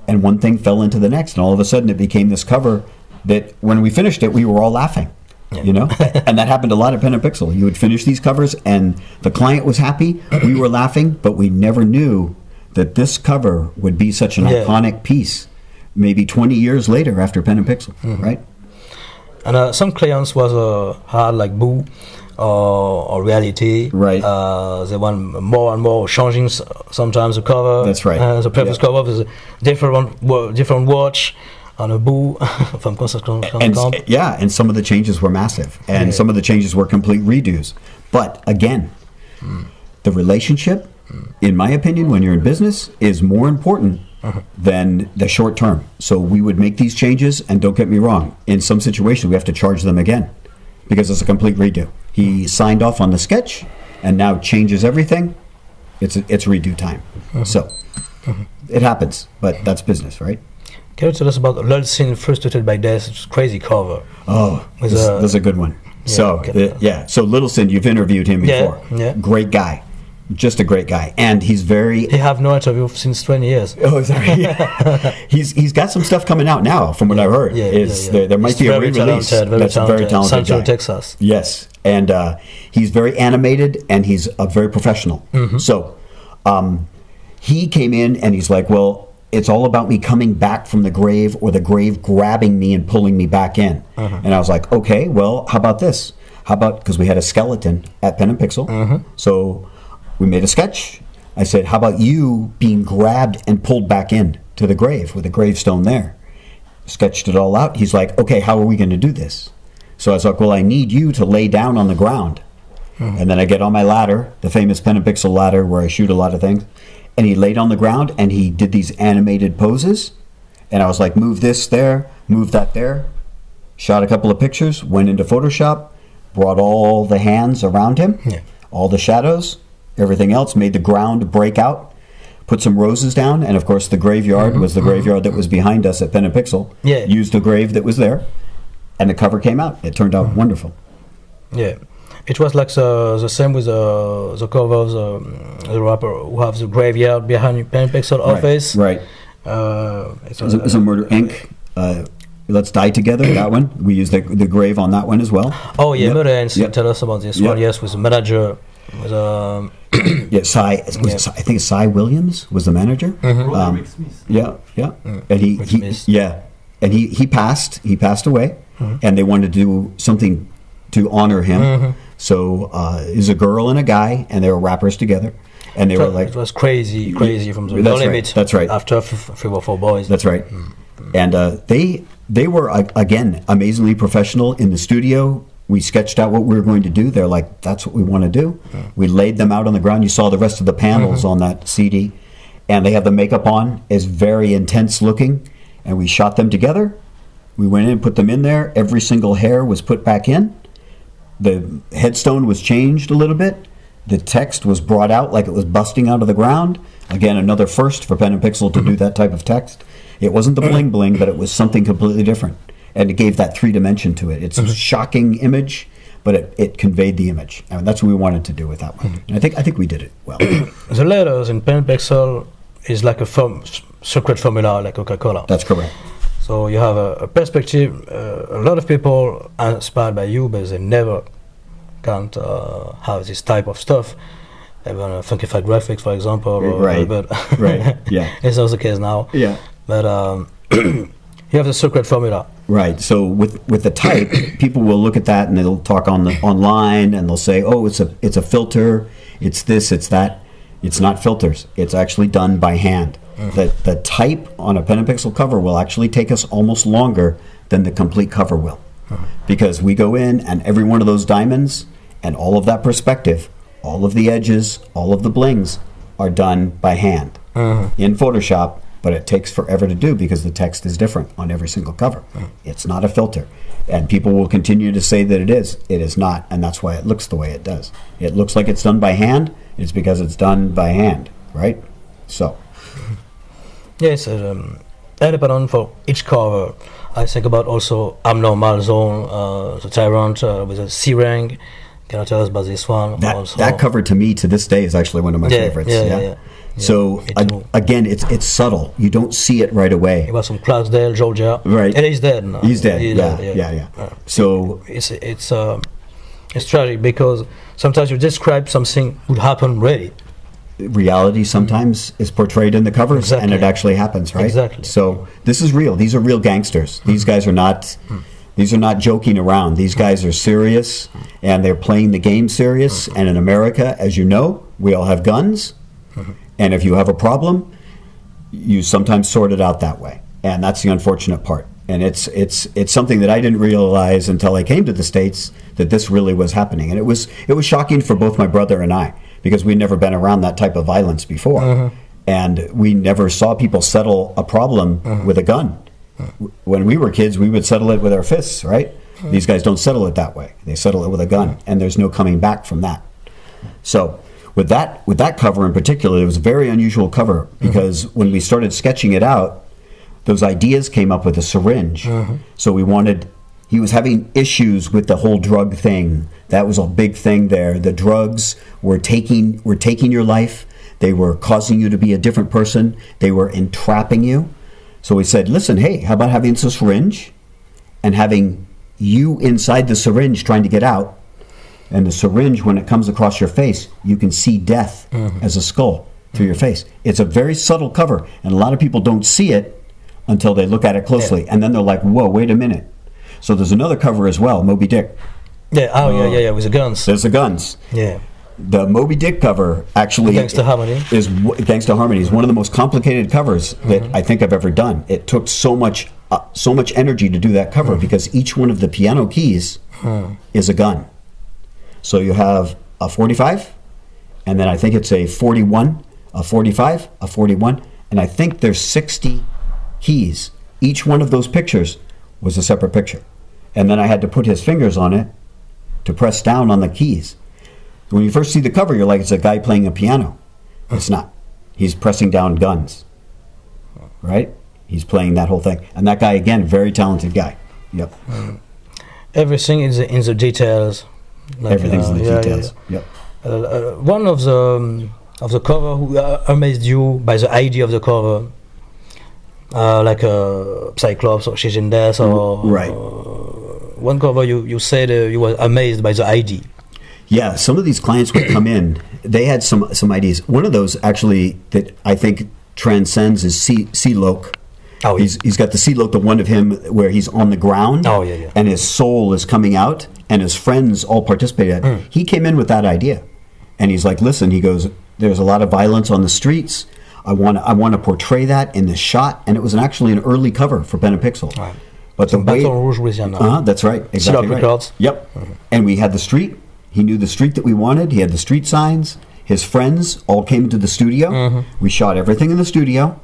And one thing fell into the next, and all of a sudden it became this cover that when we finished it, we were all laughing, And that happened a lot at Pen and Pixel. You would finish these covers, and the client was happy, we were laughing, but we never knew that this cover would be such an iconic piece maybe 20 years later after Pen and Pixel, right? And some clients was hard like Boo or Reality. Right. They want more and more changing sometimes the cover. That's right. The previous cover was a different watch on a Boo from Concert Camp. And some of the changes were massive, and some of the changes were complete redos. But again, the relationship, in my opinion, when you're in business, is more important than the short term. So we would make these changes, and don't get me wrong, in some situations we have to charge them again because it's a complete redo. He signed off on the sketch and now changes everything. It's redo time. So it happens, but that's business, right? Can you tell us about Lul Sin Frustrated by Death? It's a crazy cover. Oh, that's a good one. So Little Sin, you've interviewed him before. Yeah. Great guy. Just a great guy, and he's very. He have no interview since 20 years. Oh, sorry. he's got some stuff coming out now, from what I've heard. There might be a re-release. That's a very talented Central guy. Texas. Yes, and he's very animated, and he's very professional. So he came in, and he's like, well, it's all about me coming back from the grave, or the grave grabbing me and pulling me back in. And I was like, okay, well, how about this? How about, because we had a skeleton at Pen and Pixel, so we made a sketch. I said, how about you being grabbed and pulled back in to the grave with a gravestone there? Sketched it all out. He's like, okay, how are we going to do this? So I was like, well, I need you to lay down on the ground. And then I get on my ladder, the famous Pen and Pixel ladder where I shoot a lot of things. And he laid on the ground and he did these animated poses. And I was like, move this there, move that there. Shot a couple of pictures, went into Photoshop, brought all the hands around him, all the shadows, everything else, made the ground break out, put some roses down, and of course the graveyard was the graveyard that was behind us at Pen and Pixel. Used the grave that was there, and the cover came out. It turned out wonderful. Yeah. It was like the same with the cover of the rapper who have the graveyard behind Pen and Pixel office. Right. It was a Murder Inc. Let's Die Together, that one. We used the grave on that one as well. Oh, yeah, Murder Inc. Tell us about this one. Yes, with the manager. With I think it's Cy Williams was the manager. And he passed away, and they wanted to do something to honor him. So there's a girl and a guy, and they were rappers together, and they were like, it was crazy from the No Limit. Right, that's right. After 3 or 4 boys. That's right. And they were again amazingly professional in the studio. We sketched out what we were going to do. They're like, that's what we want to do. We laid them out on the ground. You saw the rest of the panels on that CD. And they have the makeup on. It's very intense looking. And we shot them together. We went in and put them in there. Every single hair was put back in. The headstone was changed a little bit. The text was brought out like it was busting out of the ground. Again, another first for Pen and Pixel to do that type of text. It wasn't the bling bling, but it was something completely different. And it gave that 3 dimension to it. It's a shocking image, but it conveyed the image. And that's what we wanted to do with that one. And I think we did it well. The letters in Pen and Pixel is like a secret formula, like Coca-Cola. That's correct. So you have a perspective. A lot of people are inspired by you, but they never can't have this type of stuff. Even Funkified Graphics, for example. Right. Yeah. It's not the case now. Yeah. But you have the secret formula. Right. So with the type, people will look at that and they'll talk online and they'll say, "Oh, it's a filter. It's this. It's that." It's not filters. It's actually done by hand. The type on a Pen and Pixel cover will actually take us almost longer than the complete cover will, because we go in and every one of those diamonds and all of that perspective, all of the edges, all of the blings are done by hand in Photoshop. But it takes forever to do because the text is different on every single cover. It's not a filter. And people will continue to say that it is. It is not, and that's why it looks the way it does. It looks like it's done by hand. It's because it's done by hand, right? So. Yes, independent for each cover. I think about also Abnormal Zone, the Tyrant with a C-Ring. Can you tell us about this one? That cover to me to this day is actually one of my favorites. Yeah. So again, it's subtle. You don't see it right away. He was from Clarksdale, Georgia. Right. And he's dead now. He's dead. Yeah. So it's tragic because sometimes you describe something would happen really. Reality sometimes is portrayed in the covers, and it actually happens, right? Exactly. So this is real. These are real gangsters. These guys are not. These are not joking around. These guys are serious, and they're playing the game serious. And in America, as you know, we all have guns. And if you have a problem, you sometimes sort it out that way. And that's the unfortunate part. And it's something that I didn't realize until I came to the States, that this really was happening. And it was shocking for both my brother and I, because we'd never been around that type of violence before. And we never saw people settle a problem with a gun. When we were kids, we would settle it with our fists, right? These guys don't settle it that way. They settle it with a gun, and there's no coming back from that. So with that cover in particular, it was a very unusual cover, because when we started sketching it out, those ideas came up with a syringe. So we wanted he was having issues with the whole drug thing. That was a big thing there. The drugs were taking your life. They were causing you to be a different person. They were entrapping you. So he said, listen, hey, how about having a syringe and having you inside the syringe trying to get out? And the syringe, when it comes across your face, you can see death as a skull through your face. It's a very subtle cover, and a lot of people don't see it until they look at it closely. And then they're like, whoa, wait a minute. So there's another cover as well, Moby Dick. Yeah, with the guns. There's the guns. Yeah. The Moby Dick cover actually Gangsta Harmony is Gangsta Harmony is one of the most complicated covers that I think I've ever done. It took so much energy to do that cover because each one of the piano keys is a gun. So you have a 45, and then I think it's a 41, a 45, a 41, and I think there's 60 keys. Each one of those pictures was a separate picture. And then I had to put his fingers on it to press down on the keys. When you first see the cover, you're like, it's a guy playing a piano. It's not. He's pressing down guns, right? He's playing that whole thing. And that guy, again, very talented guy. Yep. Everything is in the details. Like, everything's in the details. Yeah. Yep. One of the cover who amazed you by the idea of the cover, like Cyclops or Shijin Death, or right. One cover you said you were amazed by the idea. Yeah, some of these clients would come in. They had some ideas. One of those actually that I think transcends is Sea-Loke. Oh, yeah. He's got the Sea-Loke, the one of him where he's on the ground. Oh, yeah. And his soul is coming out, and his friends all participated. He came in with that idea, and he's like, "Listen," he goes, "there's a lot of violence on the streets. I want to portray that in this shot." And it was actually an early cover for Pen and Pixel. Right. But so Baton Rouge, Louisiana. That's right. Exactly right. Records. Yep. And we had the street. He knew the street that we wanted. He had the street signs. His friends all came to the studio. We shot everything in the studio.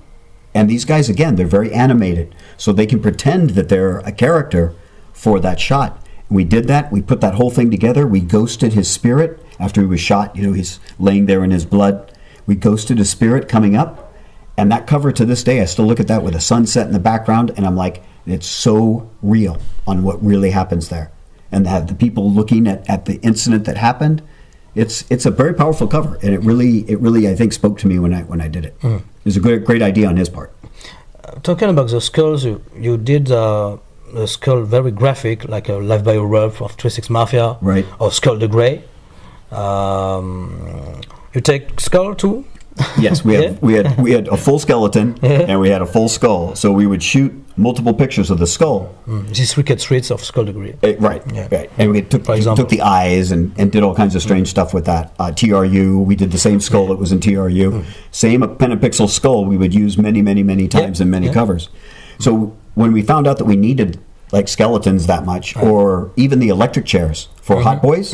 And these guys, again, they're very animated. So they can pretend that they're a character for that shot. And we did that. We put that whole thing together. We ghosted his spirit after he was shot. You know, he's laying there in his blood. We ghosted his spirit coming up. And that cover to this day, I still look at that with a sunset in the background. And I'm like, it's so real on what really happens there. And have the people looking at the incident that happened. It's a very powerful cover, and it really I think spoke to me when I did it. It was a great idea on his part. Talking about the skulls, you did the skull very graphic, like a Live by a Rope of 36 Mafia, right? Or Skull the Grey. You take skull too? Yes, we had a full skeleton and we had a full skull. So we would shoot multiple pictures of the skull. These wicked streets of Skull Degree. Right. And we took the eyes and did all kinds of strange stuff with that. TRU, we did the same skull that was in TRU. Same Pen and Pixel skull we would use many times in many covers. So when we found out that we needed like skeletons that much, or even the electric chairs for Hot Boys,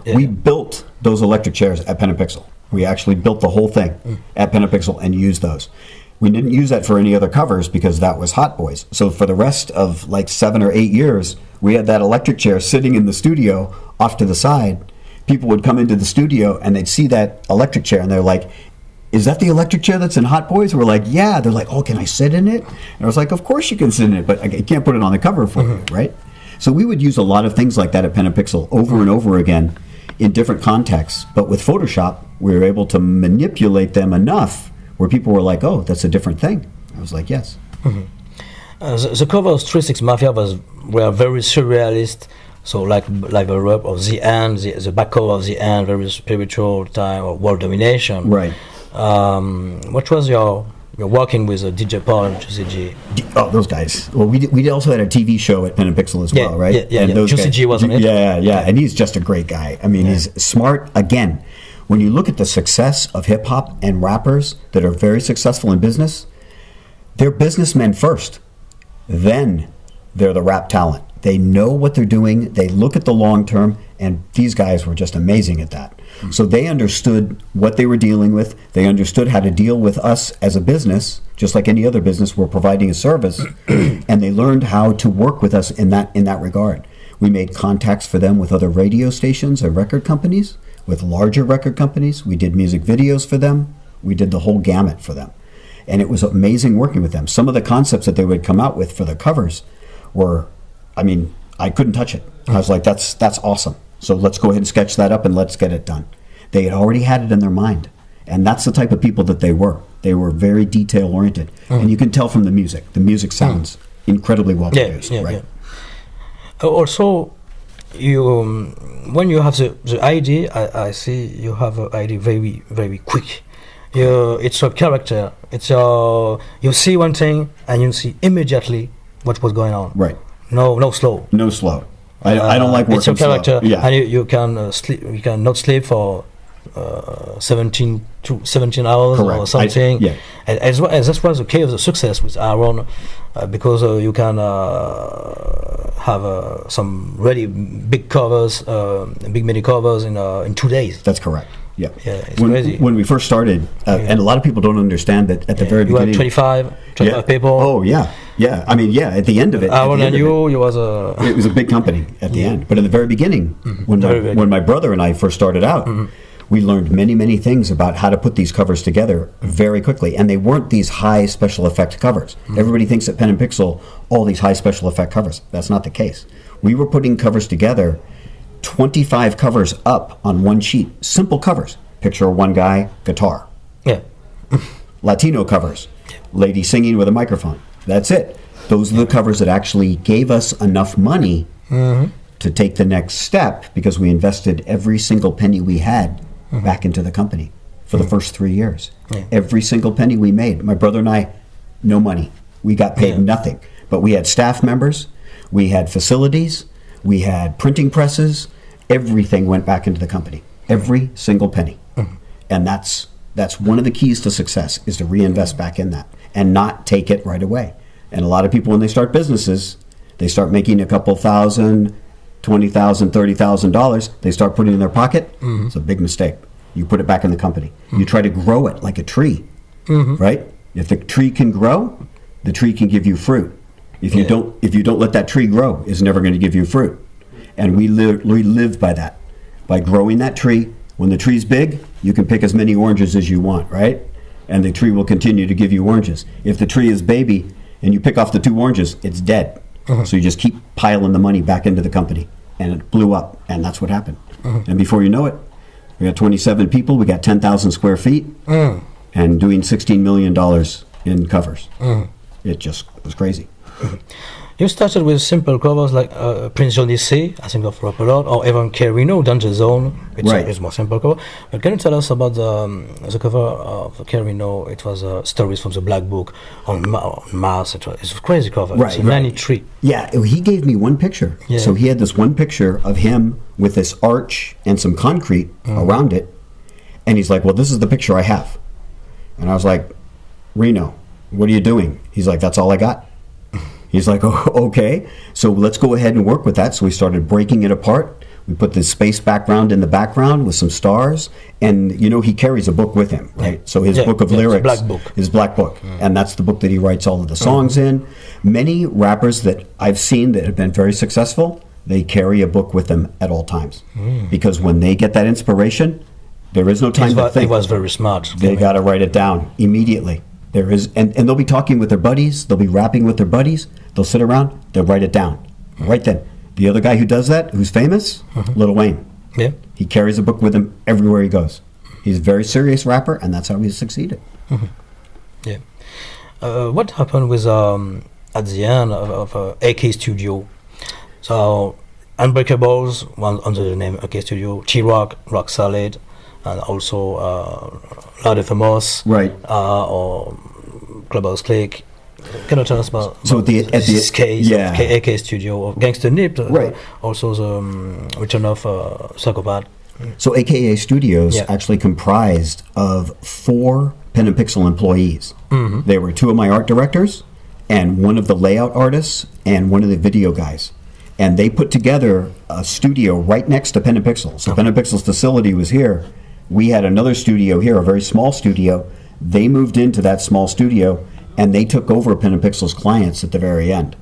we built those electric chairs at Pen and Pixel. We actually built the whole thing at Pen and Pixel and used those. We didn't use that for any other covers because that was Hot Boys. So for the rest of like 7 or 8 years, we had that electric chair sitting in the studio off to the side. People would come into the studio and they'd see that electric chair and they're like, "Is that the electric chair that's in Hot Boys?" We're like, "Yeah." They're like, "Oh, can I sit in it?" And I was like, "Of course you can sit in it, but I can't put it on the cover for you, right?" So we would use a lot of things like that at Pen and Pixel over and over again in different contexts. But with Photoshop, we were able to manipulate them enough where people were like, "Oh, that's a different thing." I was like, "Yes." The cover of 36 Mafia were very surrealist. So like a rap of the end, the back cover of the end, very spiritual time of world domination. Right. What was your working with DJ Paul and Juicy G? Oh, those guys. Well, we also had a TV show at Pen and Pixel as well, right? Yeah. And those Juicy guys, G, wasn't it? Yeah. And he's just a great guy. I mean, he's smart. Again, when you look at the success of hip-hop and rappers that are very successful in business, they're businessmen first. Then they're the rap talent. They know what they're doing. They look at the long term, and these guys were just amazing at that. So they understood what they were dealing with. They understood how to deal with us as a business, just like any other business. We're providing a service, and they learned how to work with us in that regard. We made contacts for them with other radio stations and record companies, with larger record companies. We did music videos for them. We did the whole gamut for them. And it was amazing working with them. Some of the concepts that they would come out with for the covers were, I mean, I couldn't touch it. I was like, that's awesome. So let's go ahead and sketch that up and let's get it done. They had already had it in their mind. And that's the type of people that they were. They were very detail-oriented. And you can tell from the music. The music sounds incredibly well produced, right? Yeah. Also, you when you have the idea, I see you have an idea very, very quick. It's a character. It's you see one thing and you see immediately what was going on. Right. No slow. No slow. I don't like working it's a character, slow. Yeah. and you can sleep. You can not sleep for 17 hours Correct. or something. Yeah. And as that was the case of the success with Aaron, because you can have some really big covers, big mini covers in 2 days. That's correct. Yeah. It's crazy. When we first started, and a lot of people don't understand that at the very you beginning. had 25 people. Oh, yeah. Yeah. I mean, at the end of it. Aaron and you was a... It was a big company at the end. But at the very beginning, when my brother and I first started out, we learned many, many things about how to put these covers together very quickly. And they weren't these high special effect covers. Everybody thinks at Pen and Pixel, all these high special effect covers. That's not the case. We were putting covers together, 25 covers up on one sheet. Simple covers. Picture of one guy, guitar. Yeah. Latino covers. Lady singing with a microphone. That's it. Those are the covers that actually gave us enough money to take the next step, because we invested every single penny we had back into the company for the first 3 years. Yeah. Every single penny we made. My brother and I, no money. We got paid nothing. But we had staff members, we had facilities, we had printing presses. Everything went back into the company. Every single penny. And that's one of the keys to success, is to reinvest back in that and not take it right away. And a lot of people, when they start businesses, they start making a couple $1,000, $20,000, $30,000. They start putting it in their pocket. It's a big mistake. You put it back in the company. You try to grow it like a tree, right? If the tree can grow, the tree can give you fruit. If you don't let that tree grow, it's never going to give you fruit. And we live by that, by growing that tree. When the tree's big, you can pick as many oranges as you want, right? And the tree will continue to give you oranges. If the tree is baby and you pick off the 2 oranges, it's dead. So you just keep piling the money back into the company, and it blew up, and that's what happened. And before you know it, we got 27 people, we got 10,000 square feet, and doing $16 million in covers. It just was crazy. You started with simple covers like Prince Johnny C, I think of Rock-A-Lot, or even Carino, Danger Zone. It's more simple cover. But can you tell us about the cover of Carino? It was Stories from the Black Book on Mars. It's a crazy cover. Right, it's 93. Yeah, he gave me one picture. Yeah. So he had this one picture of him with this arch and some concrete around it. And he's like, well, this is the picture I have. And I was like, Reno, what are you doing? He's like, that's all I got. He's like, oh, okay, so let's go ahead and work with that. So we started breaking it apart. We put this space background in the background with some stars. And, he carries a book with him, right? So his book of lyrics, his black book. And that's the book that he writes all of the songs in. Many rappers that I've seen that have been very successful, they carry a book with them at all times. Because when they get that inspiration, there is no time to think. He was very smart. They got to write it down immediately. There is, and they'll be talking with their buddies. They'll be rapping with their buddies. They'll sit around. They'll write it down right then. The other guy who does that, who's famous, Lil Wayne. Yeah, he carries a book with him everywhere he goes. He's a very serious rapper, and that's how he succeeded. Yeah. What happened with at the end of AK Studio? So Unbreakables, one under the name AK Studio, T-Rock, Rock Solid, and also La de Famous, right? Or Clubhouse Click. Can you tell us about this case of AK Studio, or Gangster Nip, right? Also the Return of Psychopath. So AKA Studios actually comprised of 4 Pen and Pixel employees. They were 2 of my art directors, and 1 of the layout artists, and 1 of the video guys. And they put together a studio right next to Pen and Pixel. So Pen and Pixel's facility was here. We had another studio here, a very small studio. They moved into that small studio, and they took over Pen and Pixel's clients at the very end.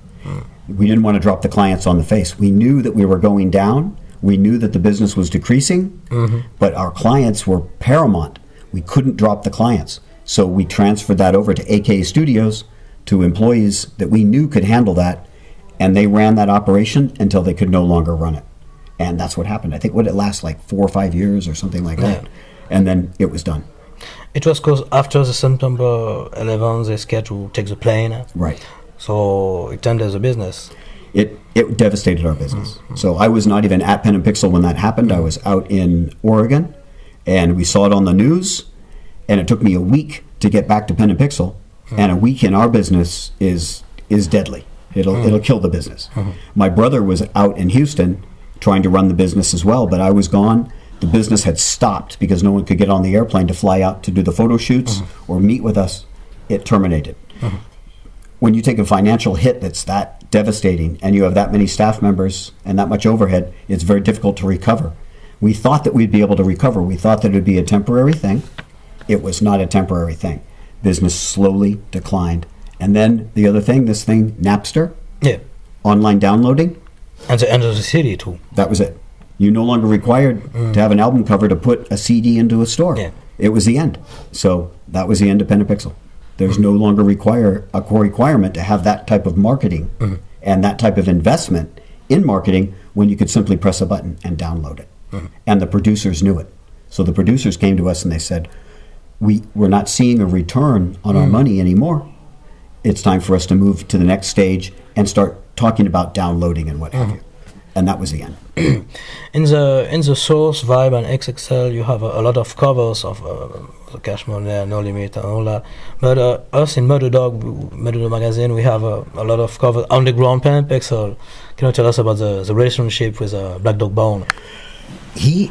We didn't want to drop the clients on the face. We knew that we were going down. We knew that the business was decreasing, but our clients were paramount. We couldn't drop the clients. So we transferred that over to AK Studios, to employees that we knew could handle that. and they ran that operation until they could no longer run it. And that's what happened. I think it last like 4 or 5 years or something like that. And then it was done. It was because after the September 11, they scared to take the plane. Right. So it ended the business. It devastated our business. So I was not even at Pen and Pixel when that happened. I was out in Oregon, and we saw it on the news, and it took me a week to get back to Pen and Pixel. And a week in our business is deadly. It'll kill the business. My brother was out in Houston trying to run the business as well, but I was gone. The business had stopped because no one could get on the airplane to fly out to do the photo shoots or meet with us. It terminated. When you take a financial hit that's that devastating and you have that many staff members and that much overhead, it's very difficult to recover. We thought that we'd be able to recover. We thought that it would be a temporary thing. It was not a temporary thing. Business slowly declined. And then the other thing, this thing, Napster, online downloading. And the end of the CD too. That was it. You no longer required to have an album cover to put a CD into a store. It was the end. So that was the end of Pen and Pixel. There's no longer a core requirement to have that type of marketing and that type of investment in marketing when you could simply press a button and download it. And the producers knew it. So the producers came to us and they said, we're not seeing a return on our money anymore. It's time for us to move to the next stage and start talking about downloading and what have you. And that was the end. In the Source, Vibe, and XXL, you have a lot of covers of the Cash Money, No Limit, and all that. But us in Murder Dog magazine, we have a lot of covers. Underground Pen and Pixel. Can you tell us about the relationship with Black Dog Bone? He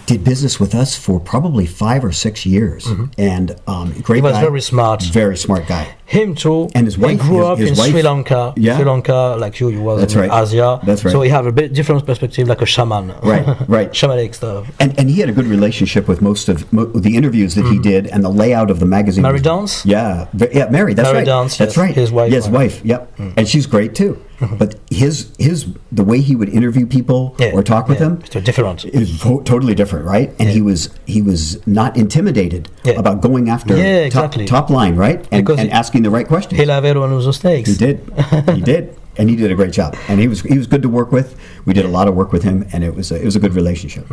did business with us for probably 5 or 6 years, and great guy. He was very smart guy. Him too. And his wife. He grew up in Sri Lanka. Yeah. Sri Lanka, like you was That's in right. Asia. That's right. So he have a bit different perspective, like a shaman. Right. Shamanic stuff. And he had a good relationship with most of the interviews that he did, and the layout of the magazine. Mary Dance? Yeah, Mary. That's Mary right. Dance, That's yes. right. His wife. Yes, wife. Yep. And she's great too. But the way he would interview people or talk with them, it's different. is totally different, right? And he was not intimidated about going after top line, right? And asking the right questions. He'll have everyone who's mistakes. He did. And he did a great job. And he was good to work with. We did a lot of work with him, and it was a good relationship.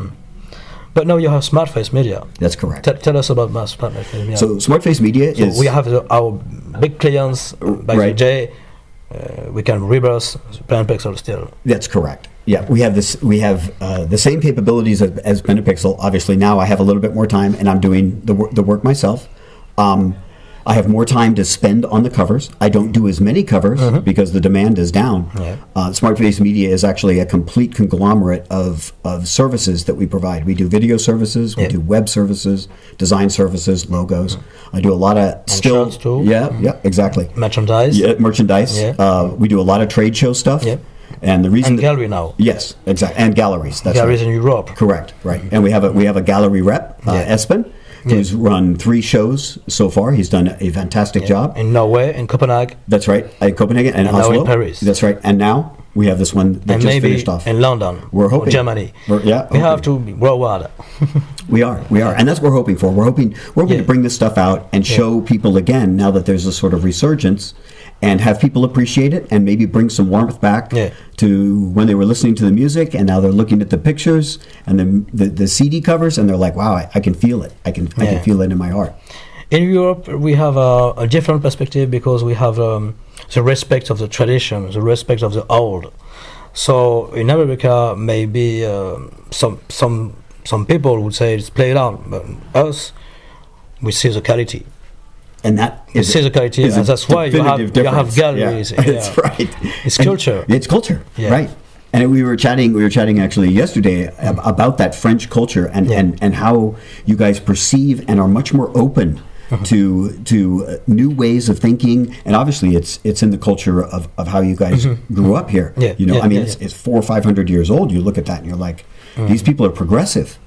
But now you have Smartface Media. That's correct. Tell us about Smartface Media. So Smartface Media is... we have our big clients by the day. We can reverse Pen and Pixel still. That's correct. Yeah, we have this. We have the same capabilities as Pen and Pixel. Obviously, now I have a little bit more time, and I'm doing the work myself. I have more time to spend on the covers. I don't do as many covers because the demand is down. Smartface Media is actually a complete conglomerate of services that we provide. We do video services, we do web services, design services, logos. I do a lot of still. Too. Yeah, exactly. Merchandise. Yeah, merchandise. We do a lot of trade show stuff. And the reason gallery now. Yes, exactly. And galleries. That's galleries right. in Europe. Correct. Right. And we have a gallery rep, Espen. Who's run 3 shows so far. He's done a fantastic job. In Norway, in Copenhagen. That's right. In Copenhagen and Oslo. Now in Paris. That's right. And now we have this one that just finished off. In London. We're hoping. Or Germany. We have to be worldwide. We are. And that's what we're hoping for. We're hoping to bring this stuff out and show people again, now that there's a sort of resurgence, and have people appreciate it and maybe bring some warmth back to when they were listening to the music, and now they're looking at the pictures and the CD covers, and they're like, wow, I can feel it. I can feel it in my heart. In Europe, we have a different perspective because we have the respect of the tradition, the respect of the old. So in America, maybe some people would say it's played out, but us, we see the quality. And that is the quality, and that's why you have galleries. That's right. It's culture. It's culture, right? And we were chatting actually yesterday about that French culture and how you guys perceive and are much more open to new ways of thinking. And obviously, it's in the culture of how you guys grew up here. It's 400 or 500 years old. You look at that and you're like, these people are progressive,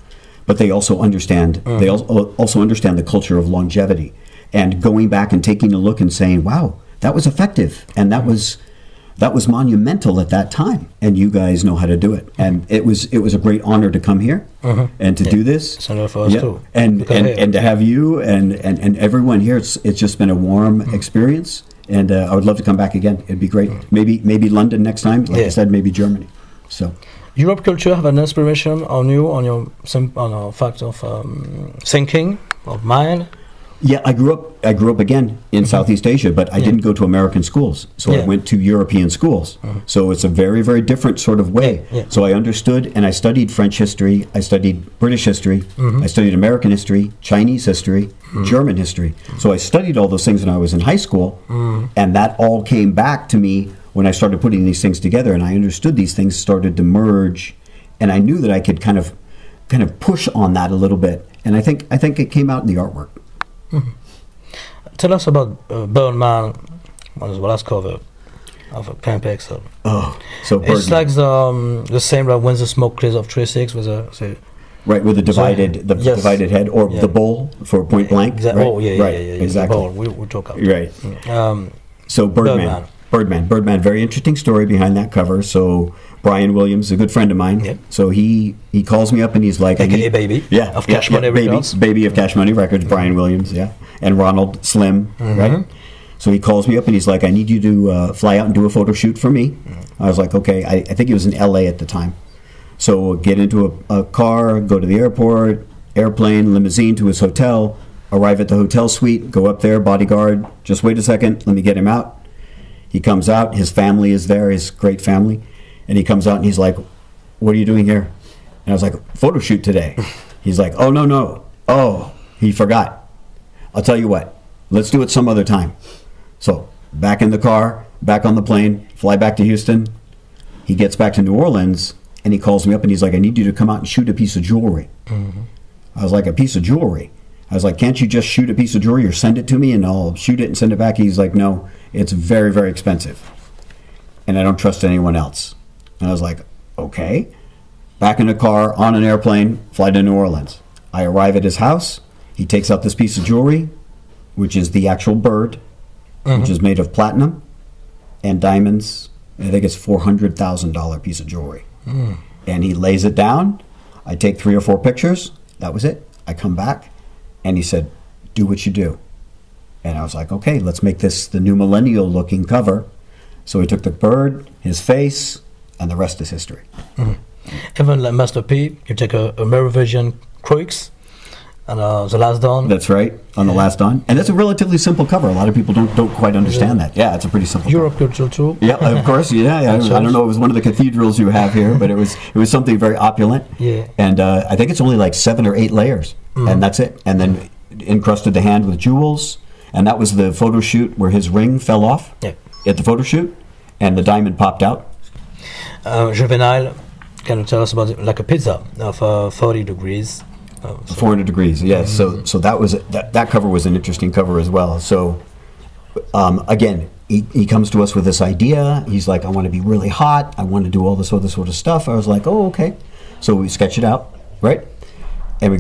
but they also understand. They also understand the culture of longevity. And going back and taking a look and saying, wow, that was effective. And that was monumental at that time. And you guys know how to do it. And it was a great honor to come here and to do this. It's an honor for us too. And to have you and everyone here. It's just been a warm experience. And I would love to come back again. It'd be great. Maybe London next time. Like I said, maybe Germany. So, Europe culture have an inspiration on you, on your fact of thinking, of mind. Yeah, I grew up again in Southeast Asia, but I didn't go to American schools. So I went to European schools. So it's a very, very different sort of way. So I understood, and I studied French history, I studied British history, I studied American history, Chinese history, German history. So I studied all those things when I was in high school, and that all came back to me when I started putting these things together, and I understood these things started to merge, and I knew that I could kind of push on that a little bit. And I think it came out in the artwork. Tell us about Birdman, one of the last cover of a Pen Pixel. So Birdman. It's like the same like When the Smoke Clears of 3-6 with a right, with the divided head, or the bowl for point blank. Exactly. Right? Oh yeah, exactly. The bowl. We'll talk about. Right. So Birdman. Very interesting story behind that cover. So Brian Williams, a good friend of mine. Yep. So he calls me up and he's like, AKA Baby. Yeah, of Cash Money Records. Baby of Cash Money Records. Brian Williams. Yeah, and Ronald Slim. Right. So he calls me up and he's like, I need you to fly out and do a photo shoot for me. I was like, okay. I think he was in LA at the time. So we'll get into a car, go to the airport, airplane, limousine to his hotel, arrive at the hotel suite, go up there, bodyguard, just wait a second, let me get him out. He comes out, his family is there, his great family, and he comes out and he's like, what are you doing here? And I was like, photo shoot today. He's like, oh, no. Oh, he forgot. I'll tell you what, let's do it some other time. So back in the car, back on the plane, fly back to Houston. He gets back to New Orleans, and he calls me up and he's like, I need you to come out and shoot a piece of jewelry. I was like, a piece of jewelry? I was like, can't you just shoot a piece of jewelry or send it to me and I'll shoot it and send it back? He's like, no, it's very, very expensive. And I don't trust anyone else. And I was like, okay. Back in a car, on an airplane, fly to New Orleans. I arrive at his house. He takes out this piece of jewelry, which is the actual bird, which is made of platinum and diamonds. I think it's $400,000 piece of jewelry. And he lays it down. I take 3 or 4 pictures. That was it. I come back. And he said, do what you do. And I was like, okay, let's make this the new millennial looking cover. So he took the bird, his face, and the rest is history. Even like Master P, you take a Mirror Vision Croix and The Last Dawn. That's right, on The Last Dawn. And that's a relatively simple cover. A lot of people don't quite understand that. Yeah, it's a pretty simple Europe cover. culture too. Yeah, of course. Yeah. I don't know, it was one of the cathedrals you have here, but it was something very opulent. Yeah. And I think it's only like 7 or 8 layers. And that's it. And then encrusted the hand with jewels. And that was the photo shoot where his ring fell off at the photo shoot. And the diamond popped out. Juvenile, can you tell us about it? Like a pizza of 40 degrees. 400 degrees, yes. So that was that cover was an interesting cover as well. So again, he comes to us with this idea. He's like, I want to be really hot. I want to do all this other sort of stuff. I was like, oh, okay. So we sketch it out, right? And we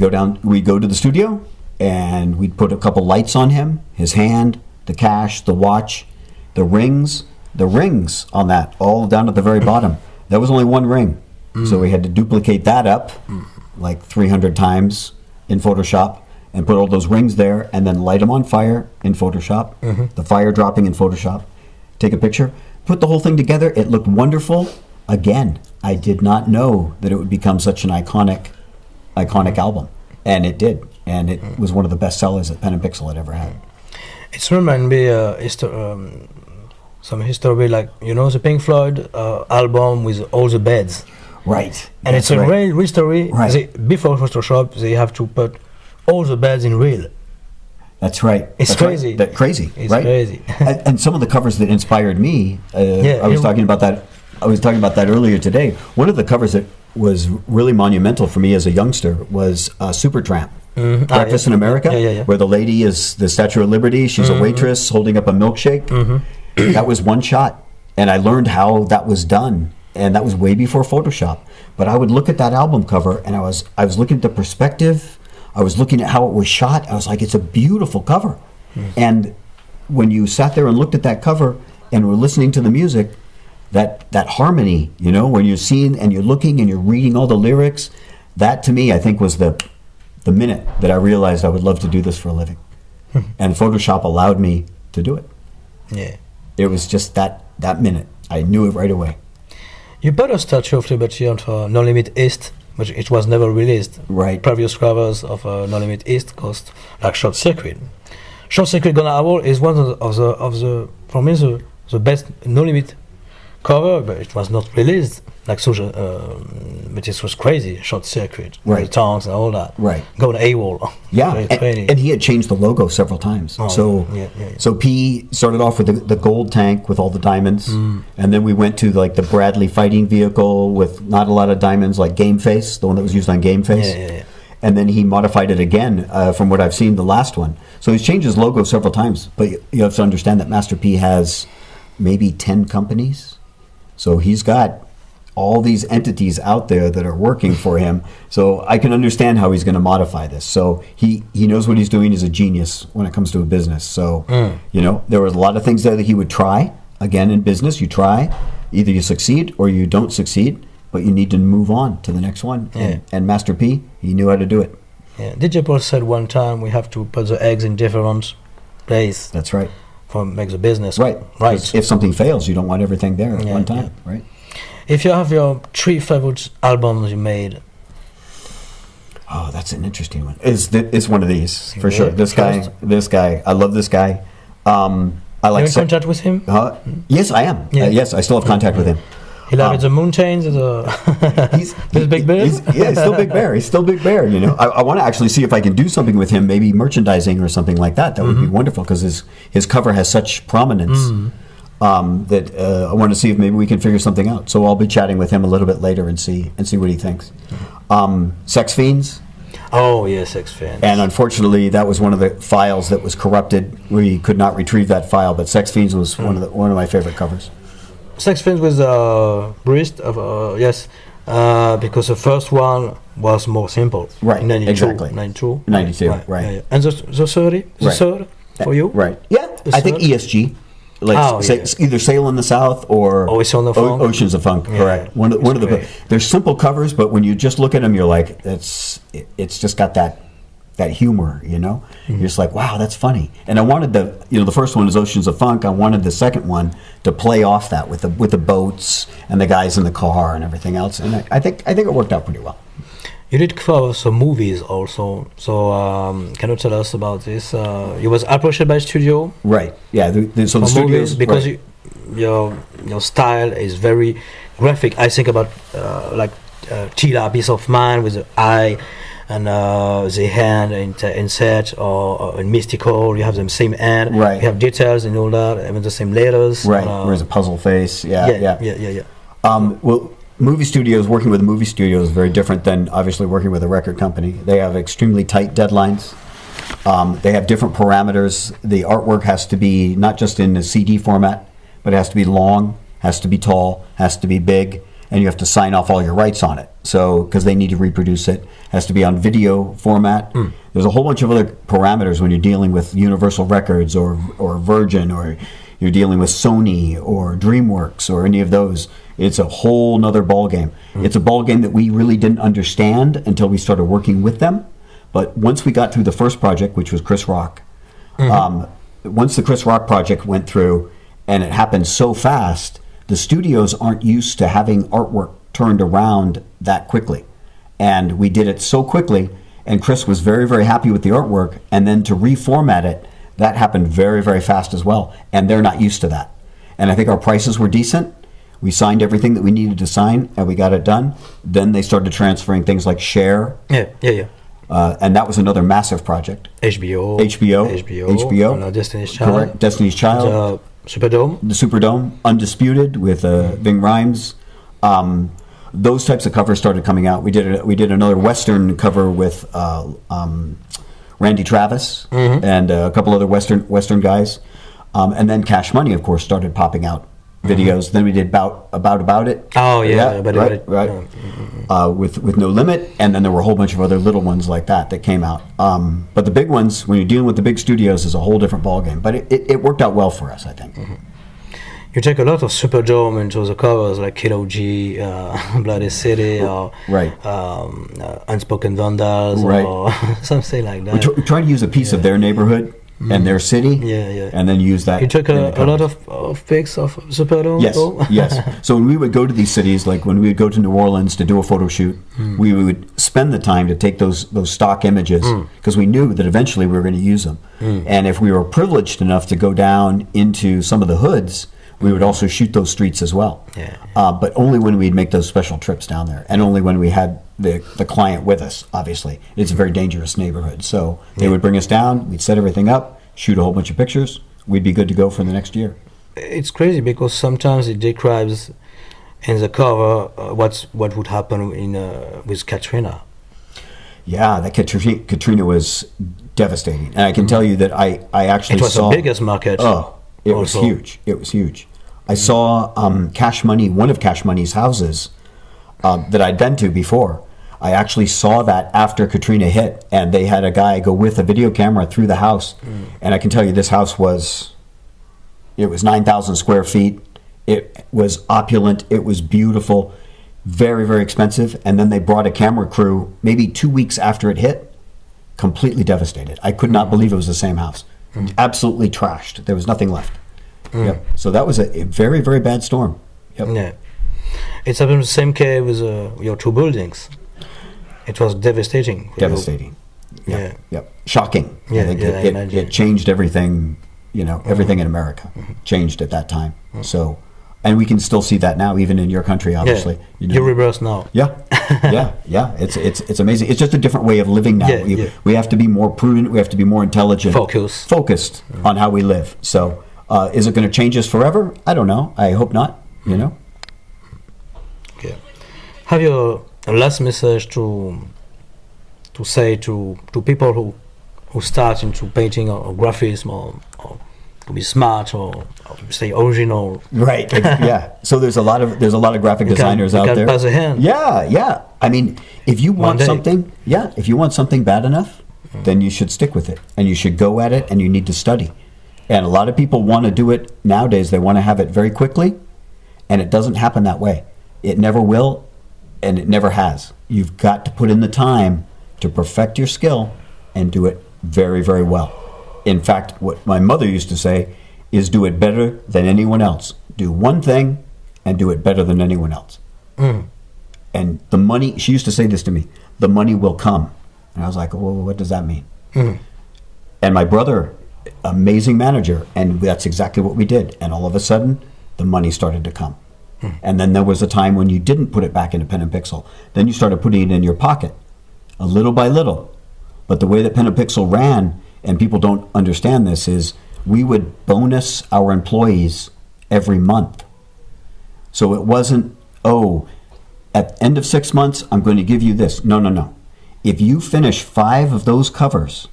go to the studio, and we put a couple lights on him, his hand, the cash, the watch, the rings on that, all down at the very bottom. That was only one ring. So we had to duplicate that up like 300 times in Photoshop and put all those rings there and then light them on fire in Photoshop, the fire dropping in Photoshop, take a picture, put the whole thing together. It looked wonderful. Again, I did not know that it would become such an iconic album, and it did, and it was one of the best sellers that Pen and Pixel had ever had. It's reminded me some history, like the Pink Floyd album with all the beds, right? And it's a real story. Right. Before Photoshop, they have to put all the beds in real. That's right. It's crazy. Right. Crazy. It's right? crazy. and some of the covers that inspired me, I was talking about that earlier today. One of the covers that was really monumental for me as a youngster was Supertramp. Breakfast in America, where the lady is the Statue of Liberty. She's a waitress holding up a milkshake. That was one shot, and I learned how that was done, and that was way before Photoshop. But I would look at that album cover, and I was looking at the perspective. I was looking at how it was shot. I was like, it's a beautiful cover. And when you sat there and looked at that cover and were listening to the music, that harmony, when you're seeing and you're looking and you're reading all the lyrics, that to me, I think, was the minute that I realized I would love to do this for a living. And Photoshop allowed me to do it. Yeah. It was just that minute. I knew it right away. You bought a statue of Liberty on No Limit East, but it was never released. Right. Previous covers of No Limit East cost like Short Circuit. Short Circuit Gonna Howl is one of the for me the best No Limit cover, but it was not released. Like so, but it was crazy. Short Circuit, Right. the tongues and all that. Right. Going AWOL. Yeah, Very and he had changed the logo several times. Oh, so, yeah. so P started off with the gold tank with all the diamonds, and then we went to like the Bradley fighting vehicle with not a lot of diamonds, like Game Face, the one that was used on Game Face. Yeah. And then he modified it again, from what I've seen, the last one. So he's changed his logo several times. But you have to understand that Master P has maybe 10 companies. So he's got all these entities out there that are working for him. So I can understand how he's going to modify this. So he knows what he's doing. He's a genius when it comes to a business. So, there was a lot of things there that he would try. Again, in business, you try. Either you succeed or you don't succeed. But you need to move on to the next one. Yeah. And Master P, he knew how to do it. Yeah. DJ Paul said one time we have to put the eggs in different places That's right. for make the business Right. right. 'Cause if something fails, you don't want everything there at Yeah, one time, right? If you have your 3 favorite albums you made, Oh, that's an interesting one. It's one of these for Yeah. sure. This guy. I love this guy. I like. you in contact with him? Yes, I am. Yeah. Yes, I still have contact with him. He lives in the mountains. He's Big Bear. He's still Big Bear. He's still Big Bear. I want to actually see if I can do something with him, maybe merchandising or something like that. That would be wonderful because his cover has such prominence that I want to see if maybe we can figure something out. So I'll be chatting with him a little bit later and see what he thinks. Sex Fiends. Oh yes, Sex Fiends. And unfortunately, that was one of the files that was corrupted. We could not retrieve that file, but Sex Fiends was one of my favorite covers. Sex Fiends with Breast of yes, because the first one was more simple. Right, 92, exactly. 92. 92, right. Yeah. And the third, third for you? Right. Yeah, The I think third? ESG. Like either Sail in the South or Always on the Funk. Oceans of Funk. Yeah, Correct. One of the. great. They're simple covers, but when you just look at them, you're like, it's just got that humor. You're just like, wow, that's funny. And I wanted the first one is Oceans of Funk. I wanted the second one to play off that with the boats and the guys in the car and everything else. And I think it worked out pretty well. You did cover some movies also. So can you tell us about this? You was approached by studio. Right. Yeah. So the for movies studios because right. your style is very graphic. I think about Tila, Piece of Mind with the eye and the hand in set or in Mystical. You have the same hand. Right. You have details and all that, even the same letters. Right. Whereas a puzzle face. Yeah. Well, working with a movie studio is very different than obviously working with a record company. They have extremely tight deadlines. They have different parameters. The artwork has to be not just in a CD format, but it has to be long, has to be tall, has to be big, and you have to sign off all your rights on it. So, because they need to reproduce it, has to be on video format. There's a whole bunch of other parameters when you're dealing with Universal Records or Virgin, or you're dealing with Sony or DreamWorks or any of those. It's a whole nother ball game. It's a ball game that we really didn't understand until we started working with them. But once we got through the first project, which was Chris Rock, once the Chris Rock project went through and it happened so fast, the studios aren't used to having artwork turned around that quickly. And we did it so quickly, and Chris was very, very happy with the artwork, and then to reformat it, that happened very, very fast as well. And they're not used to that. And I think our prices were decent. We signed everything that we needed to sign, and we got it done. Then they started transferring things like Share. Yeah. And that was another massive project. HBO. And, Destiny's Child. Correct. Destiny's Child. Superdome. The Superdome. Undisputed with Ving Rhames. Those types of covers started coming out. We did another Western cover with Randy Travis and a couple other Western guys. And then Cash Money, of course, started popping out videos. Then we did about it. Oh yeah, right. With No Limit, and then there were a whole bunch of other little ones like that came out. But the big ones, when you're dealing with the big studios, is a whole different ballgame. But it worked out well for us, I think. You take a lot of Superdome into the covers, like Kilo G, Bloody City, or Unspoken Vandals, or something like that. We're trying to use a piece of their neighborhood and their city, and then use that. You took a lot of pics of Superdome? Yes, yes. So when we would go to these cities, like when we would go to New Orleans to do a photo shoot, we would spend the time to take those stock images because we knew that eventually we were going to use them. And if we were privileged enough to go down into some of the hoods, we would also shoot those streets as well. But only when we'd make those special trips down there, and only when we had the client with us, obviously. It's a very dangerous neighborhood. So they would bring us down, we'd set everything up, shoot a whole bunch of pictures, we'd be good to go for the next year. It's crazy because sometimes it describes in the cover what would happen with Katrina. Yeah, that Katrina was devastating. And I can tell you that I actually saw... It was the biggest market. Oh, it was huge. It was huge. I saw Cash Money, one of Cash Money's houses that I'd been to before. I actually saw that after Katrina hit, and they had a guy go with a video camera through the house. And I can tell you this house was 9,000 square feet. It was opulent. It was beautiful, very, very expensive. And then they brought a camera crew maybe 2 weeks after it hit, completely devastated. I could not believe it was the same house. Absolutely trashed. There was nothing left. Yep. So that was a very, very bad storm. Yep. Yeah. It's happened the same case with your two buildings. It was devastating. Devastating. Yeah. Yep. Shocking. Yeah, I think it changed everything, everything in America changed at that time. So, and we can still see that now, even in your country, obviously. You reverse now. Yeah. It's amazing. It's just a different way of living now. We have to be more prudent. We have to be more intelligent. Focused on how we live. So, is it going to change us forever? I don't know. I hope not. Okay. Have you a last message to say to people who start into painting or graphism or to be smart or say original? Right. Yeah. So there's a lot of graphic designers out there. Pass a hand. Yeah. I mean, if you want something bad enough, then you should stick with it, and you should go at it, and you need to study. And a lot of people want to do it nowadays. They want to have it very quickly, and it doesn't happen that way. It never will, and it never has. You've got to put in the time to perfect your skill and do it very, very well. In fact, what my mother used to say is do it better than anyone else. Do one thing and do it better than anyone else. And the money, she used to say this to me, the money will come. And I was like, well, what does that mean? And my brother, amazing manager, and that's exactly what we did. And all of a sudden, the money started to come. And then there was a time when you didn't put it back into Pen and Pixel. Then you started putting it in your pocket, a little by little. But the way that Pen and Pixel ran, and people don't understand this, is we would bonus our employees every month. So it wasn't, at the end of 6 months, I'm going to give you this. No. If you finish 5 of those covers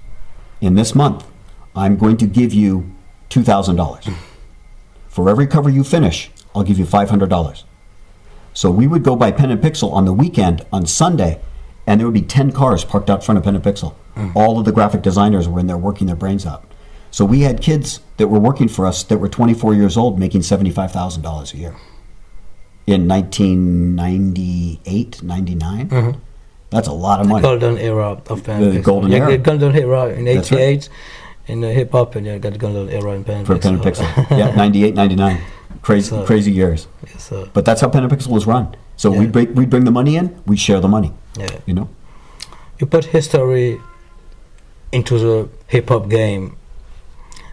in this month, I'm going to give you $2,000. For every cover you finish, I'll give you $500. So we would go by Pen and Pixel on the weekend, on Sunday, and there would be 10 cars parked out front of Pen and Pixel. All of the graphic designers were in there working their brains out. So we had kids that were working for us that were 24 years old making $75,000 a year. In 1998, 99. That's a lot of money. The golden era of Pen and Pixel. The golden era. The golden era in 88 in hip-hop, and you got the golden era in Pen and Pixel. For Pen and Pixel. 98, 99. Crazy years. Yes, but that's how Pen and Pixel was run. So we'd bring the money in, we'd share the money. You put history into the hip-hop game,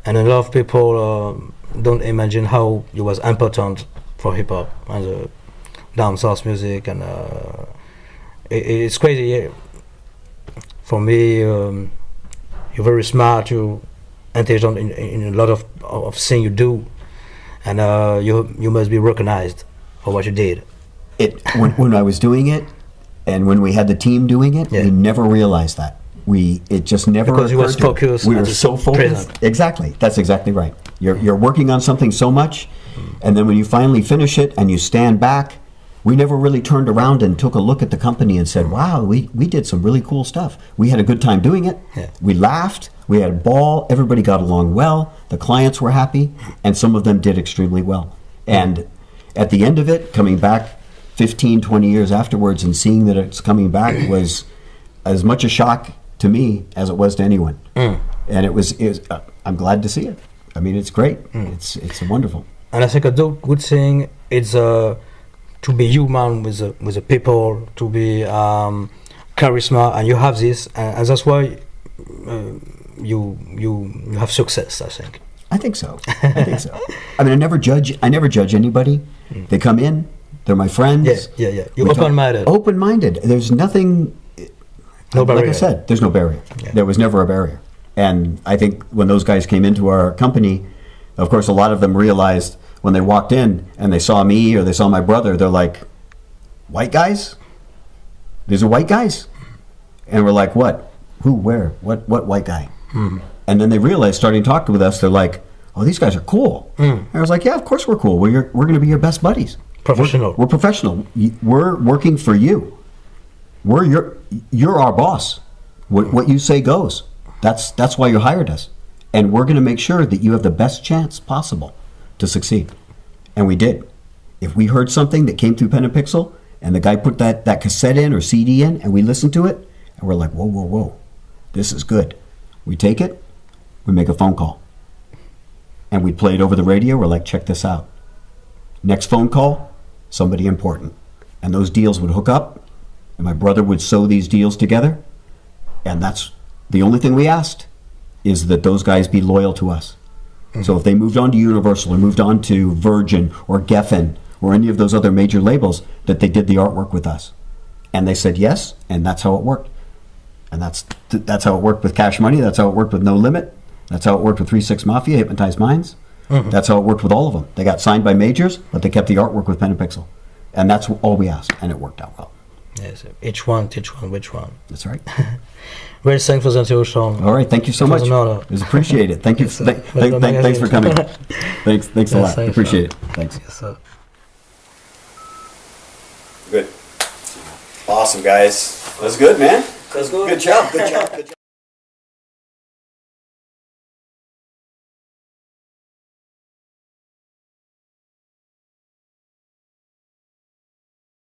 and a lot of people don't imagine how it was important for hip-hop and the down south music, and it's crazy. For me, you're very smart, you're intelligent in a lot of things you do, and you must be recognized for what you did. When I was doing it, and when we had the team doing it, we never realized that. It just never because you was focused. We were so focused. Present. Exactly. That's exactly right. You're working on something so much, and then when you finally finish it and you stand back, we never really turned around and took a look at the company and said, wow, we did some really cool stuff. We had a good time doing it. We laughed. We had a ball. Everybody got along well. The clients were happy, and some of them did extremely well. And at the end of it, coming back 15, 20 years afterwards and seeing that it's coming back was as much a shock to me as it was to anyone. And it was I I'm glad to see it. I mean, it's great. It's wonderful. And I think a good thing is to be human with the people, to be charisma, and you have this, and that's why you have success. I think. I think so. I mean, I never judge anybody. They come in. They're my friends. Yeah. You're open-minded. Open-minded. There's nothing. No barrier. Like I said, there's no barrier. Yeah. There was never a barrier. And I think when those guys came into our company, of course, a lot of them realized when they walked in and they saw me or they saw my brother, they're like, white guys? These are white guys? And we're like, what? Who? Where? What white guy? And then they realized, starting talking with us, they're like, oh, these guys are cool. And I was like, yeah, of course we're cool. We're going to be your best buddies. Professional. We're professional. We're working for you. You're our boss. What you say goes. That's why you hired us. And we're going to make sure that you have the best chance possible to succeed. And we did. If we heard something that came through Pen and Pixel, and the guy put that cassette in or CD in, and we listened to it, and we're like, whoa, this is good. We take it, we make a phone call. And we'd play it over the radio, we're like, check this out. Next phone call, somebody important. And those deals would hook up, and my brother would sew these deals together, and that's the only thing we asked, is that those guys be loyal to us. So if they moved on to Universal or moved on to Virgin or Geffen or any of those other major labels, that they did the artwork with us. And they said yes, and that's how it worked. And that's how it worked with Cash Money, that's how it worked with No Limit, that's how it worked with 3-6 Mafia, Hypnotized Minds. That's how it worked with all of them. They got signed by majors, but they kept the artwork with Pen and Pixel. And that's all we asked, and it worked out well. Yes, each one, which one. That's right. Very thankful to you, Shawn. All right, thank you so much. An honor. It was appreciated. Thank you. Yes, Thanks for coming. Thanks a lot. Thanks, Appreciate it. Thanks. Yes, sir. Good. Awesome, guys. That was good, man. That's good. Good job.